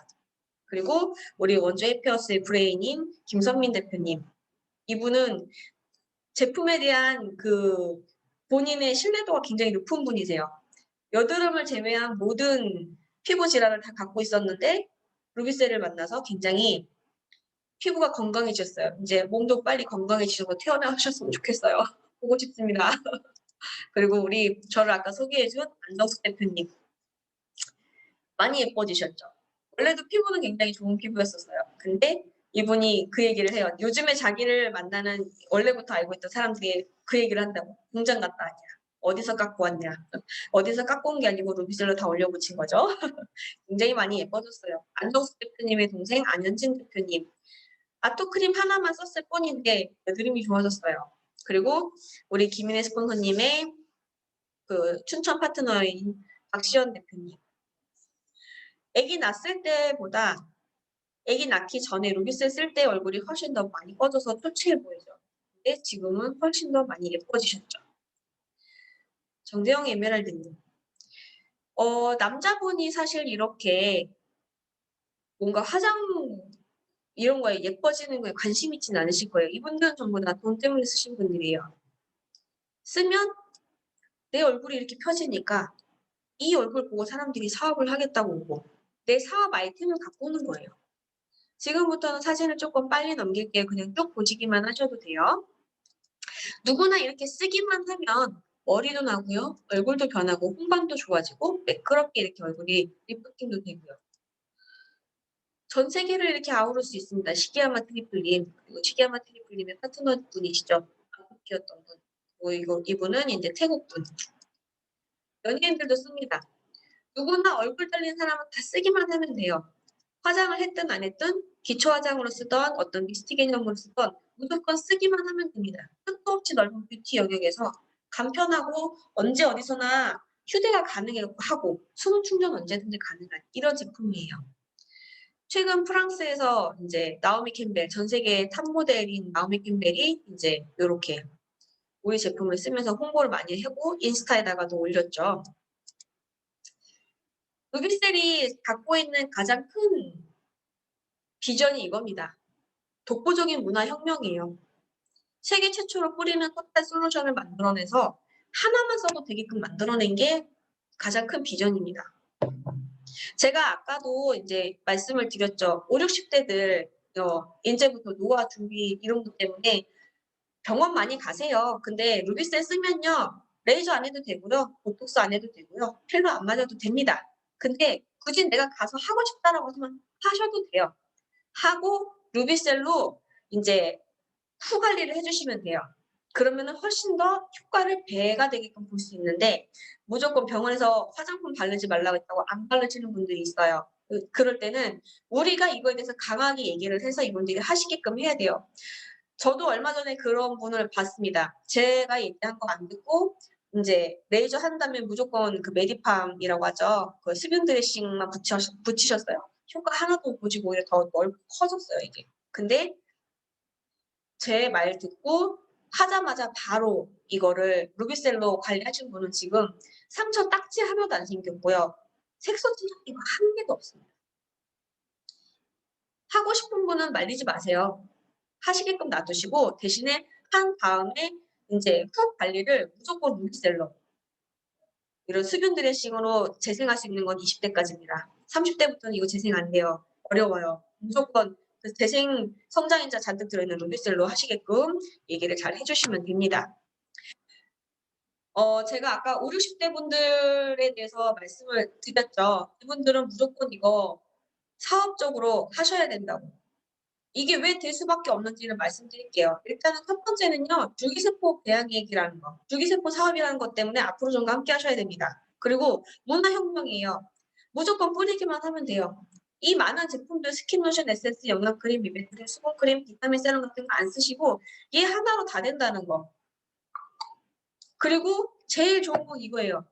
그리고 우리 원주 해피어스의 브레인인 김선민 대표님. 이분은 제품에 대한 그 본인의 신뢰도가 굉장히 높은 분이세요. 여드름을 제외한 모든 피부 질환을 다 갖고 있었는데 루비셀을 만나서 굉장히 피부가 건강해졌어요. 이제 몸도 빨리 건강해지셔서 태어나셨으면 좋겠어요. 보고 싶습니다. 그리고 우리 저를 아까 소개해준 안정숙 대표님. 많이 예뻐지셨죠. 원래도 피부는 굉장히 좋은 피부였었어요. 근데 이분이 그 얘기를 해요. 요즘에 자기를 만나는 원래부터 알고 있던 사람들이 그 얘기를 한다고. 공장 갔다 왔냐. 어디서 깎고 왔냐. 어디서 깎고 온 게 아니고 루비셀로 다 올려붙인 거죠. 굉장히 많이 예뻐졌어요. 안정숙 대표님의 동생 안현진 대표님. 아토크림 하나만 썼을 뿐인데 여드름이 좋아졌어요. 그리고 우리 김인혜 스폰서님의 그 춘천 파트너인 박시연 대표님. 아기 낳았을 때보다 아기 낳기 전에 루비셀 쓸 때 얼굴이 훨씬 더 많이 꺼져서 초췌해 보이죠. 근데 지금은 훨씬 더 많이 예뻐지셨죠. 정대영 에메랄드님. 남자분이 사실 이렇게 뭔가 화장 이런 거에 예뻐지는 거에 관심 있지는 않으실 거예요. 이분들은 전부 다 돈 때문에 쓰신 분들이에요. 쓰면 내 얼굴이 이렇게 펴지니까 이 얼굴 보고 사람들이 사업을 하겠다고 오고 내 사업 아이템을 갖고 오는 거예요. 지금부터는 사진을 조금 빨리 넘길게요. 그냥 쭉 보시기만 하셔도 돼요. 누구나 이렇게 쓰기만 하면 머리도 나고요. 얼굴도 변하고 홍반도 좋아지고 매끄럽게 이렇게 얼굴이 리프팅도 되고요. 전 세계를 이렇게 아우를 수 있습니다. 시기야마 트리플님, 그리고 시기야마 트리플님의 파트너분이시죠. 아프피였던 분. 그리고 이분은 이제 태국분. 연예인들도 씁니다. 누구나 얼굴 달린 사람은 다 쓰기만 하면 돼요. 화장을 했든 안 했든 기초 화장으로 쓰던 어떤 미스트 개념으로 쓰던 무조건 쓰기만 하면 됩니다. 끝도 없이 넓은 뷰티 영역에서 간편하고 언제 어디서나 휴대가 가능하고 수능 충전 언제든지 가능한 이런 제품이에요. 최근 프랑스에서 이제 나오미 캠벨, 전 세계 탑 모델인 나오미 캠벨이 이제 요렇게 우리 제품을 쓰면서 홍보를 많이 하고 인스타에다가도 올렸죠. 루비셀이 갖고 있는 가장 큰 비전이 이겁니다. 독보적인 문화혁명이에요. 세계 최초로 뿌리는 토탈 솔루션을 만들어내서 하나만 써도 되게끔 만들어낸 게 가장 큰 비전입니다. 제가 아까도 이제 말씀을 드렸죠. 5, 60대들 이제부터 노화 준비 이런 것 때문에 병원 많이 가세요. 근데 루비셀 쓰면요. 레이저 안 해도 되고요. 보톡스 안 해도 되고요. 필러 안 맞아도 됩니다. 근데 굳이 내가 가서 하고 싶다라고 하면 하셔도 돼요. 하고 루비셀로 이제 후 관리를 해주시면 돼요. 그러면은 훨씬 더 효과를 배가 되게끔 볼 수 있는데 무조건 병원에서 화장품 바르지 말라고 했다고 안 바르시는 분들이 있어요. 그럴 때는 우리가 이거에 대해서 강하게 얘기를 해서 이분들이 하시게끔 해야 돼요. 저도 얼마 전에 그런 분을 봤습니다. 제가 얘기한 거 안 듣고 이제 레이저 한다면 무조건 그 메디팜이라고 하죠. 그 수분 드레싱만 붙이셨어요. 효과 하나도 못 보지고 오히려 더 커졌어요, 이게. 근데 제 말 듣고 하자마자 바로 이거를 루비셀로 관리하신 분은 지금 상처 딱지 하나도 안 생겼고요. 색소 찌꺼기가 한 개도 없습니다. 하고 싶은 분은 말리지 마세요. 하시게끔 놔두시고 대신에 한 다음에 이제 후 관리를 무조건 루비셀로 이런 수분 드레싱으로 재생할 수 있는 건 20대까지입니다. 30대부터는 이거 재생 안 돼요. 어려워요. 무조건 그 재생 성장인자 잔뜩 들어있는 루비셀로 하시게끔 얘기를 잘 해주시면 됩니다. 제가 아까 5, 60대 분들에 대해서 말씀을 드렸죠. 이분들은 무조건 이거 사업적으로 하셔야 된다고. 이게 왜 될 수밖에 없는지를 말씀드릴게요. 일단은 첫 번째는요. 줄기세포 배양 얘기라는 거. 줄기세포 사업이라는 것 때문에 앞으로 좀과 함께 하셔야 됩니다. 그리고 문화혁명이에요. 무조건 뿌리기만 하면 돼요. 이 많은 제품들 스킨로션, 에센스, 영양크림, 미백크림, 수분크림, 비타민 세럼 같은 거 안 쓰시고 얘 하나로 다 된다는 거. 그리고 제일 좋은 건 이거예요.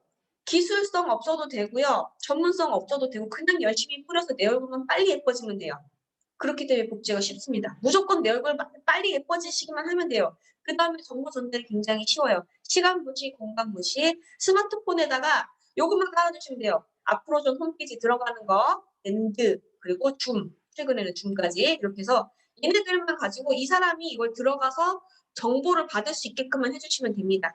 기술성 없어도 되고요. 전문성 없어도 되고 그냥 열심히 뿌려서 내 얼굴만 빨리 예뻐지면 돼요. 그렇기 때문에 복제가 쉽습니다. 무조건 내 얼굴 빨리 예뻐지시기만 하면 돼요. 그 다음에 정보 전달이 굉장히 쉬워요. 시간 무시, 공간 무시, 스마트폰에다가 요것만 깔아주시면 돼요. 앞으로 좀 홈페이지 들어가는 거, 밴드, 그리고 줌, 최근에는 줌까지 이렇게 해서 얘네들만 가지고 이 사람이 이걸 들어가서 정보를 받을 수 있게끔만 해주시면 됩니다.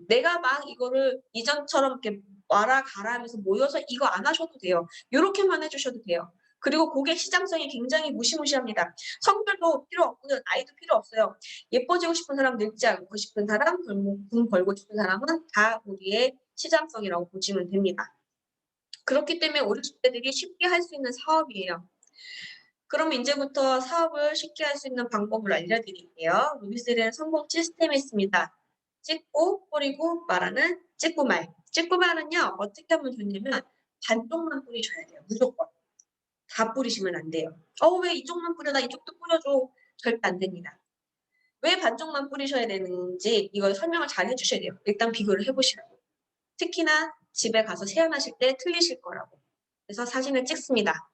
내가 막 이거를 이전처럼 이렇게 와라 가라 하면서 모여서 이거 안 하셔도 돼요. 이렇게만 해주셔도 돼요. 그리고 고객 시장성이 굉장히 무시무시합니다. 성별도 필요 없고요. 나이도 필요 없어요. 예뻐지고 싶은 사람, 늙지 않고 싶은 사람, 돈 벌고 싶은 사람은 다 우리의 시장성이라고 보시면 됩니다. 그렇기 때문에 5, 60대들이 쉽게 할 수 있는 사업이에요. 그럼 이제부터 사업을 쉽게 할 수 있는 방법을 알려드릴게요. 루비셀에는 성공 시스템이 있습니다. 찍고 뿌리고 말하는 찍고말. 찍고말은요. 어떻게 하면 좋냐면 반쪽만 뿌리셔야 돼요. 무조건. 다 뿌리시면 안 돼요. 왜 이쪽만 뿌려? 나 이쪽도 뿌려줘. 절대 안 됩니다. 왜 반쪽만 뿌리셔야 되는지 이걸 설명을 잘 해주셔야 돼요. 일단 비교를 해보시라고. 특히나 집에 가서 세안하실 때 틀리실 거라고. 그래서 사진을 찍습니다.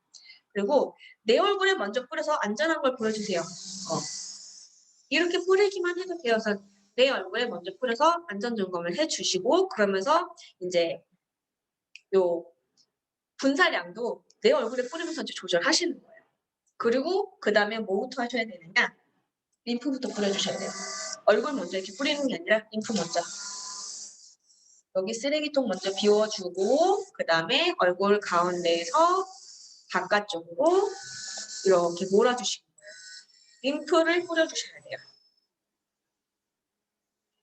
그리고 내 얼굴에 먼저 뿌려서 안전한 걸 보여주세요. 이렇게 뿌리기만 해도 돼요. 그래서 내 얼굴에 먼저 뿌려서 안전 점검을 해주시고 그러면서 이제 요 분사량도 내 얼굴에 뿌리면서 이제 조절하시는 거예요. 그리고 그 다음에 뭐부터 하셔야 되느냐? 림프부터 뿌려주셔야 돼요. 얼굴 먼저 이렇게 뿌리는 게 아니라 림프 먼저. 여기 쓰레기통 먼저 비워주고 그 다음에 얼굴 가운데에서 바깥쪽으로 이렇게 몰아주시는 거예요. 림프를 뿌려주셔야 돼요.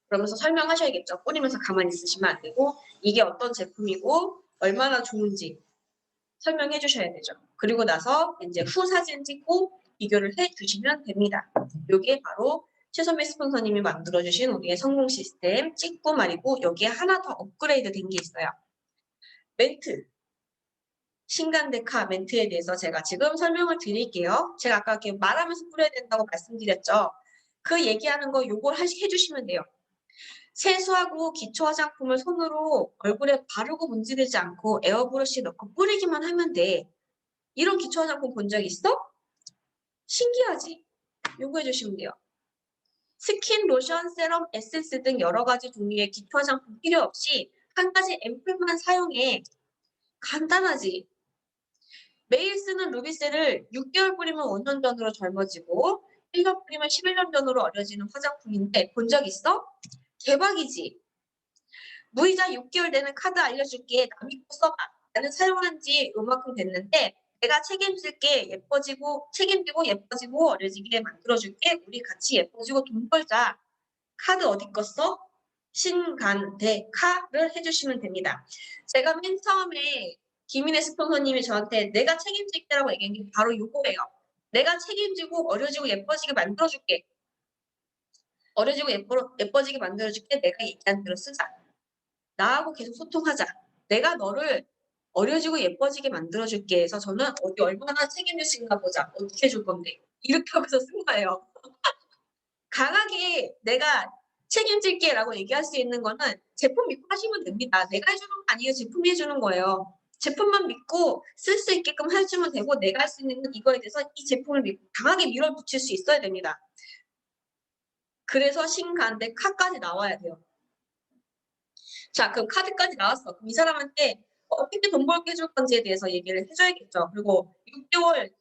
그러면서 설명하셔야겠죠. 뿌리면서 가만히 있으시면 안 되고 이게 어떤 제품이고 얼마나 좋은지 설명해 주셔야 되죠. 그리고 나서 이제 후 사진 찍고 비교를 해 주시면 됩니다. 이게 바로 최선배 스폰서님이 만들어주신 우리의 성공 시스템 찍고 말이고 여기에 하나 더 업그레이드 된 게 있어요. 멘트. 신간데카 멘트에 대해서 제가 지금 설명을 드릴게요. 제가 아까 이렇게 말하면서 뿌려야 된다고 말씀드렸죠. 그 얘기하는 거 요걸 해주시면 돼요. 세수하고 기초 화장품을 손으로 얼굴에 바르고 문지르지 않고 에어브러쉬 넣고 뿌리기만 하면 돼. 이런 기초 화장품 본 적 있어? 신기하지? 요거 해주시면 돼요. 스킨, 로션, 세럼, 에센스 등 여러 가지 종류의 기초 화장품 필요 없이 한 가지 앰플만 사용해. 간단하지? 매일 쓰는 루비셀을 6개월 뿌리면 5년 전으로 젊어지고 1년 뿌리면 11년 전으로 어려지는 화장품인데 본 적 있어? 대박이지? 무이자 6개월 되는 카드 알려줄게. 나 믿고 써봐. 나는 사용한 지 요만큼 됐는데 내가 책임질게. 책임지고 예뻐지고 어려지게 만들어줄게. 우리 같이 예뻐지고 돈 벌자. 카드 어디 거 써? 신간대카를 해주시면 됩니다. 제가 맨 처음에 김인혜 스폰서님이 저한테 내가 책임질게라고 얘기한 게 바로 요거예요. 내가 책임지고 어려지고 예뻐지게 만들어줄게. 어려지고 예뻐지게 만들어줄게. 내가 얘기한 대로 쓰자. 나하고 계속 소통하자. 내가 너를 어려지고 예뻐지게 만들어줄게 해서 저는 어디 얼마나 책임질수있나 보자. 어떻게 해줄 건데. 이렇게 하면서 쓴 거예요. 강하게 내가 책임질게 라고 얘기할 수 있는 거는 제품 믿고 하시면 됩니다. 내가 해주는 거 아니에요. 제품이 해주는 거예요. 제품만 믿고 쓸 수 있게끔 해주면 되고 내가 할 수 있는 건 이거에 대해서 이 제품을 믿고 강하게 밀어붙일 수 있어야 됩니다. 그래서 신간대 카까지 나와야 돼요. 자, 그럼 카드까지 나왔어. 그럼 이 사람한테 어떻게 돈 벌게 해줄 건지에 대해서 얘기를 해줘야겠죠. 그리고 6개월,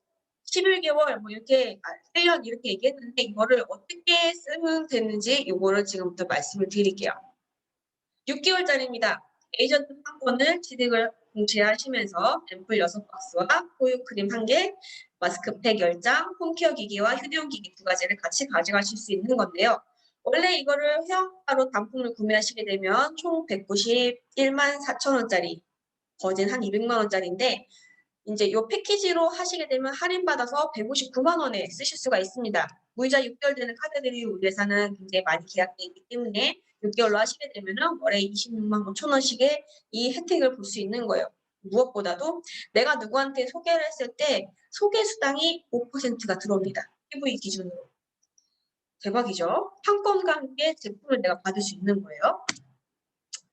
11개월, 뭐 이렇게, 1년 이렇게 얘기했는데 이거를 어떻게 쓰면 되는지 이거를 지금부터 말씀을 드릴게요. 6개월짜리입니다. 에이전트 판권을 취득을 동시에 하시면서 앰플 6박스와 호유 크림 1개, 마스크팩 10장, 홈케어 기기와 휴대용 기기 2가지를 같이 가져가실 수 있는 건데요. 원래 이거를 회원가로 단품을 구매하시게 되면 총 191만 4천 원짜리, 거진 한 200만 원짜리인데 이제 이 패키지로 하시게 되면 할인받아서 159만 원에 쓰실 수가 있습니다. 무이자 6개월 되는 카드들이 우리 회사는 굉장히 많이 계약되어 있기 때문에 6개월로 하시게 되면 월에 26만 5천 원씩의 이 혜택을 볼 수 있는 거예요. 무엇보다도 내가 누구한테 소개를 했을 때 소개 수당이 5%가 들어옵니다. PV 기준으로. 대박이죠? 판권과 함께 제품을 내가 받을 수 있는 거예요.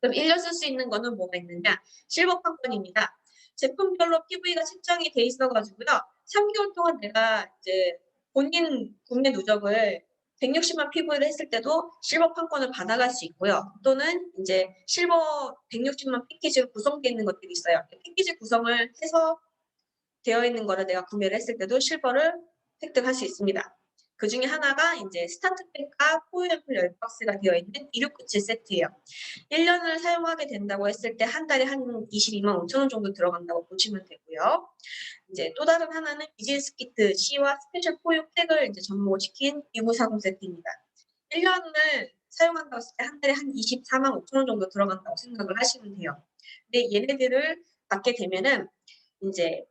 그럼 1년 쓸 수 있는 거는 뭐가 있느냐? 실버 판권입니다. 제품별로 PV가 책정이 돼 있어가지고요. 3개월 동안 내가 이제 본인 구매 누적을 160만 PV를 했을 때도 실버 판권을 받아갈 수 있고요. 또는 이제 실버 160만 패키지로 구성되어 있는 것들이 있어요. 패키지 구성을 해서 되어 있는 거를 내가 구매를 했을 때도 실버를 획득할 수 있습니다. 그 중에 하나가 이제 스타트팩과 포유앰플 10박스가 되어 있는 2697 세트예요. 1년을 사용하게 된다고 했을 때 한 달에 한 22만 5천 원 정도 들어간다고 보시면 되고요. 이제 또 다른 하나는 비즈니스 키트 C와 스페셜 포유 팩을 이제 접목시킨 2940 세트입니다. 1년을 사용한다고 했을 때 한 달에 한 24만 5천 원 정도 들어간다고 생각을 하시면 돼요. 근데 얘네들을 받게 되면은 이제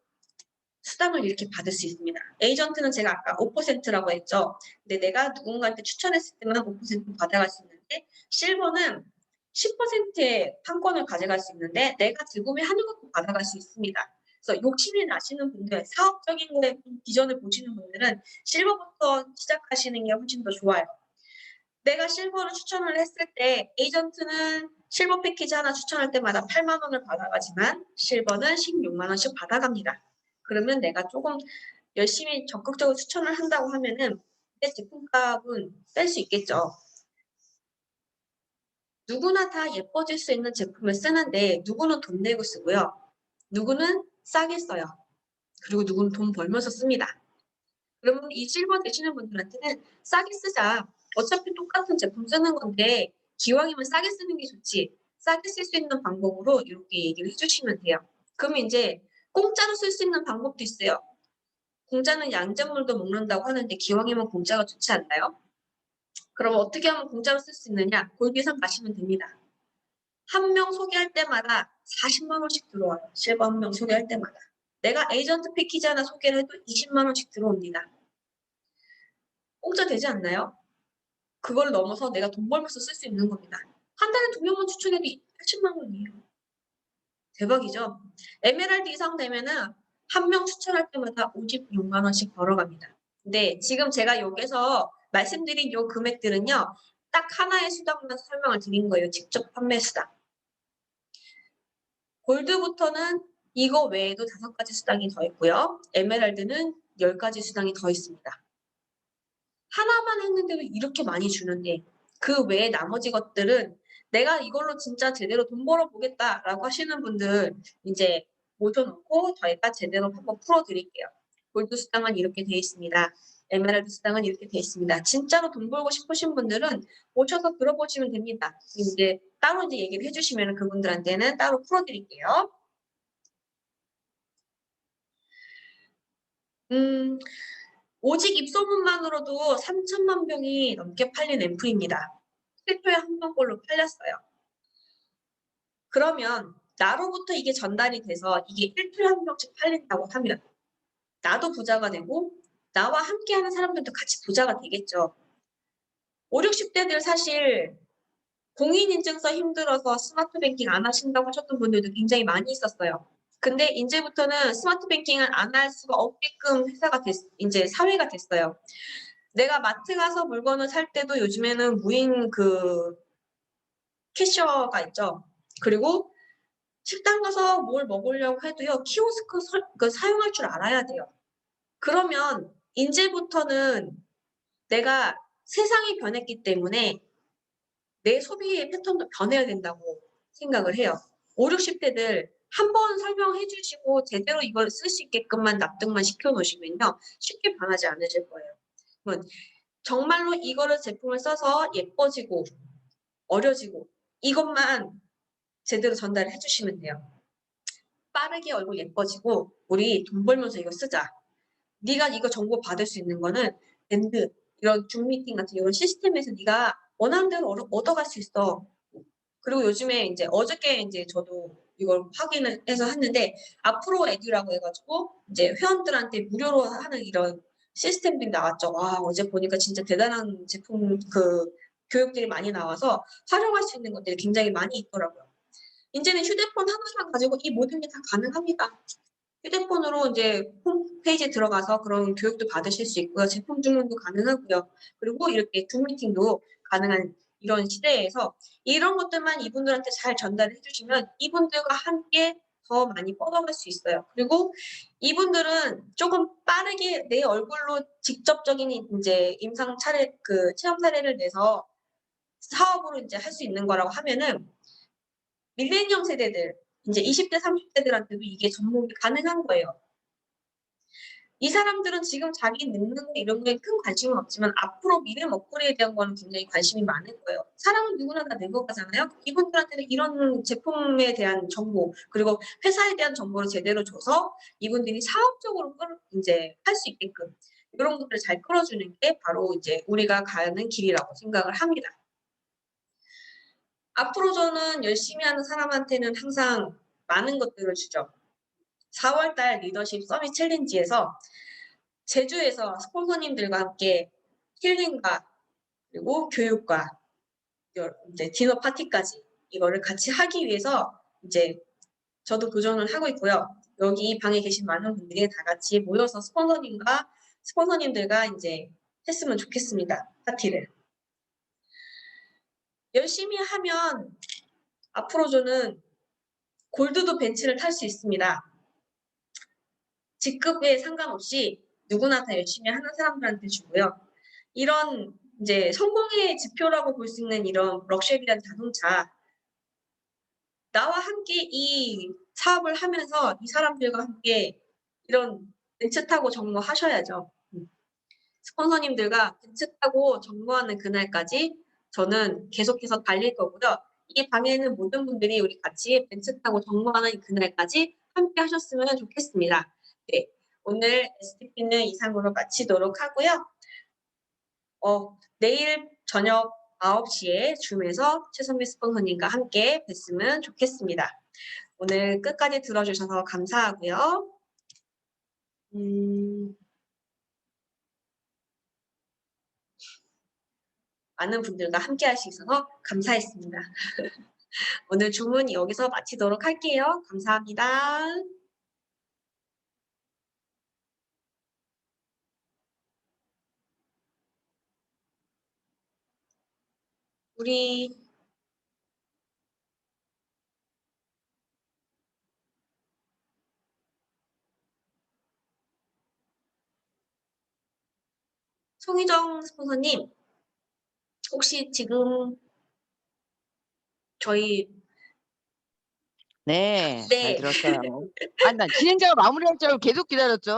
수당을 이렇게 받을 수 있습니다. 에이전트는 제가 아까 5%라고 했죠. 근데 내가 누군가한테 추천했을 때만 5% 받아갈 수 있는데 실버는 10%의 판권을 가져갈 수 있는데 내가 재구매하는 것도 받아갈 수 있습니다. 그래서 욕심이 나시는 분들, 사업적인 거에 비전을 보시는 분들은 실버부터 시작하시는 게 훨씬 더 좋아요. 내가 실버를 추천을 했을 때 에이전트는 실버 패키지 하나 추천할 때마다 8만 원을 받아가지만 실버는 16만 원씩 받아갑니다. 그러면 내가 조금 열심히 적극적으로 추천을 한다고 하면은 내 제품값은 뺄 수 있겠죠. 누구나 다 예뻐질 수 있는 제품을 쓰는데 누구는 돈 내고 쓰고요. 누구는 싸게 써요. 그리고 누구는 돈 벌면서 씁니다. 그러면 이 실버 되시는 분들한테는 싸게 쓰자. 어차피 똑같은 제품 쓰는 건데 기왕이면 싸게 쓰는 게 좋지. 싸게 쓸 수 있는 방법으로 이렇게 얘기를 해주시면 돼요. 그러면 이제 공짜로 쓸 수 있는 방법도 있어요. 공짜는 양잿물도 먹는다고 하는데 기왕이면 공짜가 좋지 않나요? 그럼 어떻게 하면 공짜로 쓸 수 있느냐? 골비상 가시면 됩니다. 한 명 소개할 때마다 40만 원씩 들어와요. 실버 한 명 소개할 때마다. 내가 에이전트 패키지 하나 소개를 해도 20만 원씩 들어옵니다. 공짜 되지 않나요? 그걸 넘어서 내가 돈 벌면서 쓸 수 있는 겁니다. 한 달에 2명만 추천해도 80만 원이에요. 대박이죠? 에메랄드 이상 되면은 한 명 추천할 때마다 56만 원씩 벌어갑니다. 근데 지금 제가 여기서 말씀드린 요 금액들은요. 딱 하나의 수당만 설명을 드린 거예요. 직접 판매 수당. 골드부터는 이거 외에도 5가지 수당이 더 있고요. 에메랄드는 10가지 수당이 더 있습니다. 하나만 했는데도 이렇게 많이 주는데 그 외에 나머지 것들은 내가 이걸로 진짜 제대로 돈 벌어보겠다라고 하시는 분들 이제 모셔놓고 저희가 제대로 한번 풀어드릴게요. 골드 수당은 이렇게 되어 있습니다. 에메랄드 수당은 이렇게 되어 있습니다. 진짜로 돈 벌고 싶으신 분들은 오셔서 들어보시면 됩니다. 이제 따로 이제 얘기를 해주시면 그분들한테는 따로 풀어드릴게요. 오직 입소문만으로도 3천만 병이 넘게 팔린 앰플입니다. 1초에 한 병꼴로 팔렸어요. 그러면 나로부터 이게 전달이 돼서 이게 1초에 한 병씩 팔린다고 하면 나도 부자가 되고 나와 함께하는 사람들도 같이 부자가 되겠죠. 5, 60대들 사실 공인인증서 힘들어서 스마트 뱅킹 안 하신다고 하셨던 분들도 굉장히 많이 있었어요. 근데 이제부터는 스마트 뱅킹을 안 할 수가 없게끔 이제 사회가 됐어요. 내가 마트 가서 물건을 살 때도 요즘에는 무인 캐셔가 있죠. 그리고 식당 가서 뭘 먹으려고 해도요. 키오스크 사용할 줄 알아야 돼요. 그러면 인제부터는 내가 세상이 변했기 때문에 내 소비의 패턴도 변해야 된다고 생각을 해요. 5, 60대들 한번 설명해 주시고 제대로 이걸 쓸 수 있게끔만 납득만 시켜 놓으시면요. 쉽게 변하지 않으실 거예요. 정말로 이거를 제품을 써서 예뻐지고 어려지고 이것만 제대로 전달을 해주시면 돼요. 빠르게 얼굴 예뻐지고 우리 돈 벌면서 이거 쓰자. 네가 이거 정보 받을 수 있는 거는 밴드 이런 줌 미팅 같은 이런 시스템에서 네가 원하는 대로 얻어갈 수 있어. 그리고 요즘에 이제 어저께 이제 저도 이걸 확인을 해서 했는데 앞으로 에듀라고 해가지고 이제 회원들한테 무료로 하는 이런 시스템들이 나왔죠. 와 어제 보니까 진짜 대단한 제품 교육들이 많이 나와서 활용할 수 있는 것들이 굉장히 많이 있더라고요. 이제는 휴대폰 하나만 가지고 이 모든 게 다 가능합니다. 휴대폰으로 이제 홈페이지에 들어가서 그런 교육도 받으실 수 있고요. 제품 주문도 가능하고요. 그리고 이렇게 줌 미팅도 가능한 이런 시대에서 이런 것들만 이분들한테 잘 전달을 해주시면 이분들과 함께 더 많이 뻗어갈 수 있어요. 그리고 이분들은 조금 빠르게 내 얼굴로 직접적인 이제 체험 사례를 내서 사업으로 이제 할 수 있는 거라고 하면은 밀레니엄 세대들, 이제 20대, 30대들한테도 이게 접목이 가능한 거예요. 이 사람들은 지금 자기 능력 이런 거에 큰 관심은 없지만 앞으로 미래 먹거리에 대한 거는 굉장히 관심이 많을 거예요. 사람은 누구나 다 늙어가잖아요. 이분들한테는 이런 제품에 대한 정보 그리고 회사에 대한 정보를 제대로 줘서 이분들이 사업적으로 이제 할 수 있게끔 이런 것들을 잘 끌어주는 게 바로 이제 우리가 가는 길이라고 생각을 합니다. 앞으로 저는 열심히 하는 사람한테는 항상 많은 것들을 주죠. 4월달 리더십 서밋 챌린지에서 제주에서 스폰서님들과 함께 힐링과 그리고 교육과 이제 디너 파티까지 이거를 같이 하기 위해서 이제 저도 도전을 하고 있고요. 여기 이 방에 계신 많은 분들이 다 같이 모여서 스폰서님들과 이제 했으면 좋겠습니다. 파티를. 열심히 하면 앞으로 저는 골드도 벤츠를 탈 수 있습니다. 직급에 상관없이 누구나 다 열심히 하는 사람들한테 주고요. 이런 이제 성공의 지표라고 볼 수 있는 이런 럭셔리한 자동차 나와 함께 이 사업을 하면서 이 사람들과 함께 이런 벤츠 타고 정모하셔야죠. 스폰서님들과 벤츠 타고 정모하는 그날까지 저는 계속해서 달릴 거고요. 이 방에는 모든 분들이 우리 같이 벤츠 타고 정모하는 그날까지 함께 하셨으면 좋겠습니다. 네, 오늘 STP는 이상으로 마치도록 하고요. 내일 저녁 9시에 줌에서 최선미 스폰서님과 함께 뵀으면 좋겠습니다. 오늘 끝까지 들어주셔서 감사하고요. 많은 분들과 함께 할 수 있어서 감사했습니다. 오늘 줌은 여기서 마치도록 할게요. 감사합니다. 우리 송희정 스폰서님, 혹시 지금 저희 네, 잘 네, 들었어요. 아니, 난 진행자가 마무리할 줄 알고 계속 기다렸죠.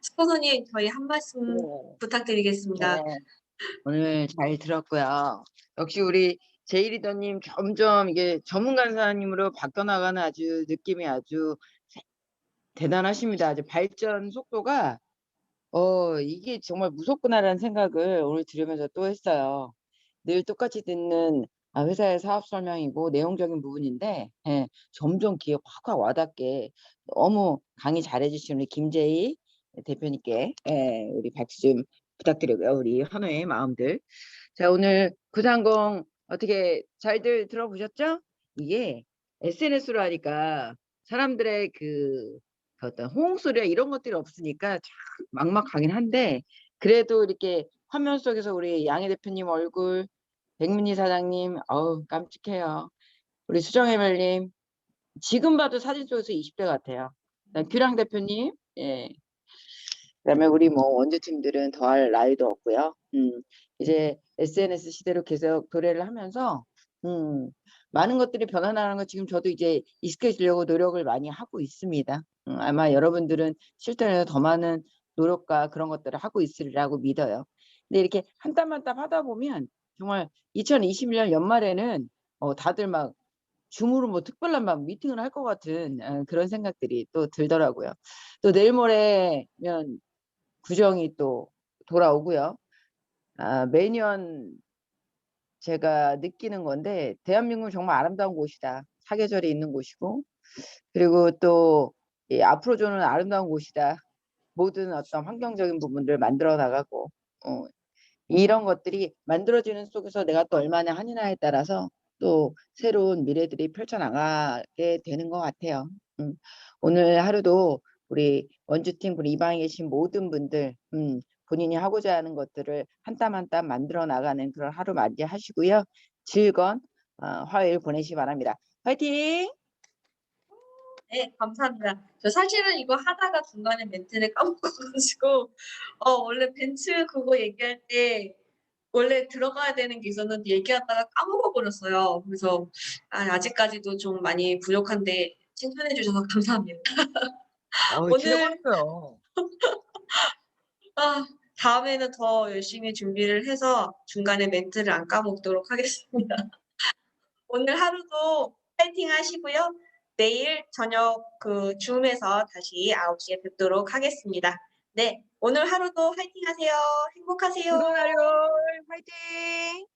스폰서님 저희 한 말씀 네. 부탁드리겠습니다. 네, 오늘 잘 들었고요. 역시 우리 제이리더님 점점 이게 전문 간사님으로 바뀌어나가는 아주 느낌이 아주 대단하십니다. 아주 발전 속도가 이게 정말 무섭구나라는 생각을 오늘 들으면서 또 했어요. 늘 똑같이 듣는 회사의 사업 설명이고 내용적인 부분인데 점점 귀에 확확 와닿게 너무 강의 잘해주신 우리 김재희 대표님께 우리 박수 좀 부탁드리고요. 우리 현우의 마음들. 자, 오늘 930 어떻게 잘들 들어보셨죠? 이게 SNS로 하니까 사람들의 그 어떤 호응 소리나 이런 것들이 없으니까 참 막막하긴 한데 그래도 이렇게 화면 속에서 우리 양희 대표님 얼굴, 백민희 사장님, 깜찍해요. 우리 수정해멜님, 지금 봐도 사진 속에서 20대 같아요. 그다음 규랑 대표님, 예. 그다음에 우리 뭐 원주팀들은 더할 나이도 없고요. 이제 SNS 시대로 계속 도래를 하면서 많은 것들이 변화나는 거 지금 저도 이제 익숙해지려고 노력을 많이 하고 있습니다. 아마 여러분들은 실전에서 더 많은 노력과 그런 것들을 하고 있으리라고 믿어요. 근데 이렇게 한 땀 한 땀 하다 보면 정말 2021년 연말에는 다들 막 줌으로 뭐 특별한 막 미팅을 할 것 같은 그런 생각들이 또 들더라고요. 또 내일 모레면 구정이 또 돌아오고요. 매년 제가 느끼는 건데 대한민국은 정말 아름다운 곳이다. 사계절이 있는 곳이고 그리고 또 앞으로 저는 아름다운 곳이다. 모든 어떤 환경적인 부분들을 만들어 나가고 이런 것들이 만들어지는 속에서 내가 또 얼마나 하느냐에 따라서 또 새로운 미래들이 펼쳐나가게 되는 것 같아요. 오늘 하루도 우리 원주팀 그리고 이 방에 계신 모든 분들 본인이 하고자 하는 것들을 한 땀 한 땀 만들어 나가는 그런 하루 맞이하시고요. 즐거운 화요일 보내시기 바랍니다. 화이팅! 네, 감사합니다. 저 사실은 이거 하다가 중간에 멘트를 까먹어가지고 원래 벤츠 그거 얘기할 때 원래 들어가야 되는 게 있었는데 얘기하다가 까먹어버렸어요. 그래서 아직까지도 좀 많이 부족한데 칭찬해 주셔서 감사합니다. 진짜 오늘 뻔했어요. 다음에는 더 열심히 준비를 해서 중간에 멘트를 안 까먹도록 하겠습니다. 오늘 하루도 파이팅 하시고요. 내일 저녁 그 줌에서 다시 9시에 뵙도록 하겠습니다. 네, 오늘 하루도 파이팅 하세요. 행복하세요. 즐거운 화요일 화이팅!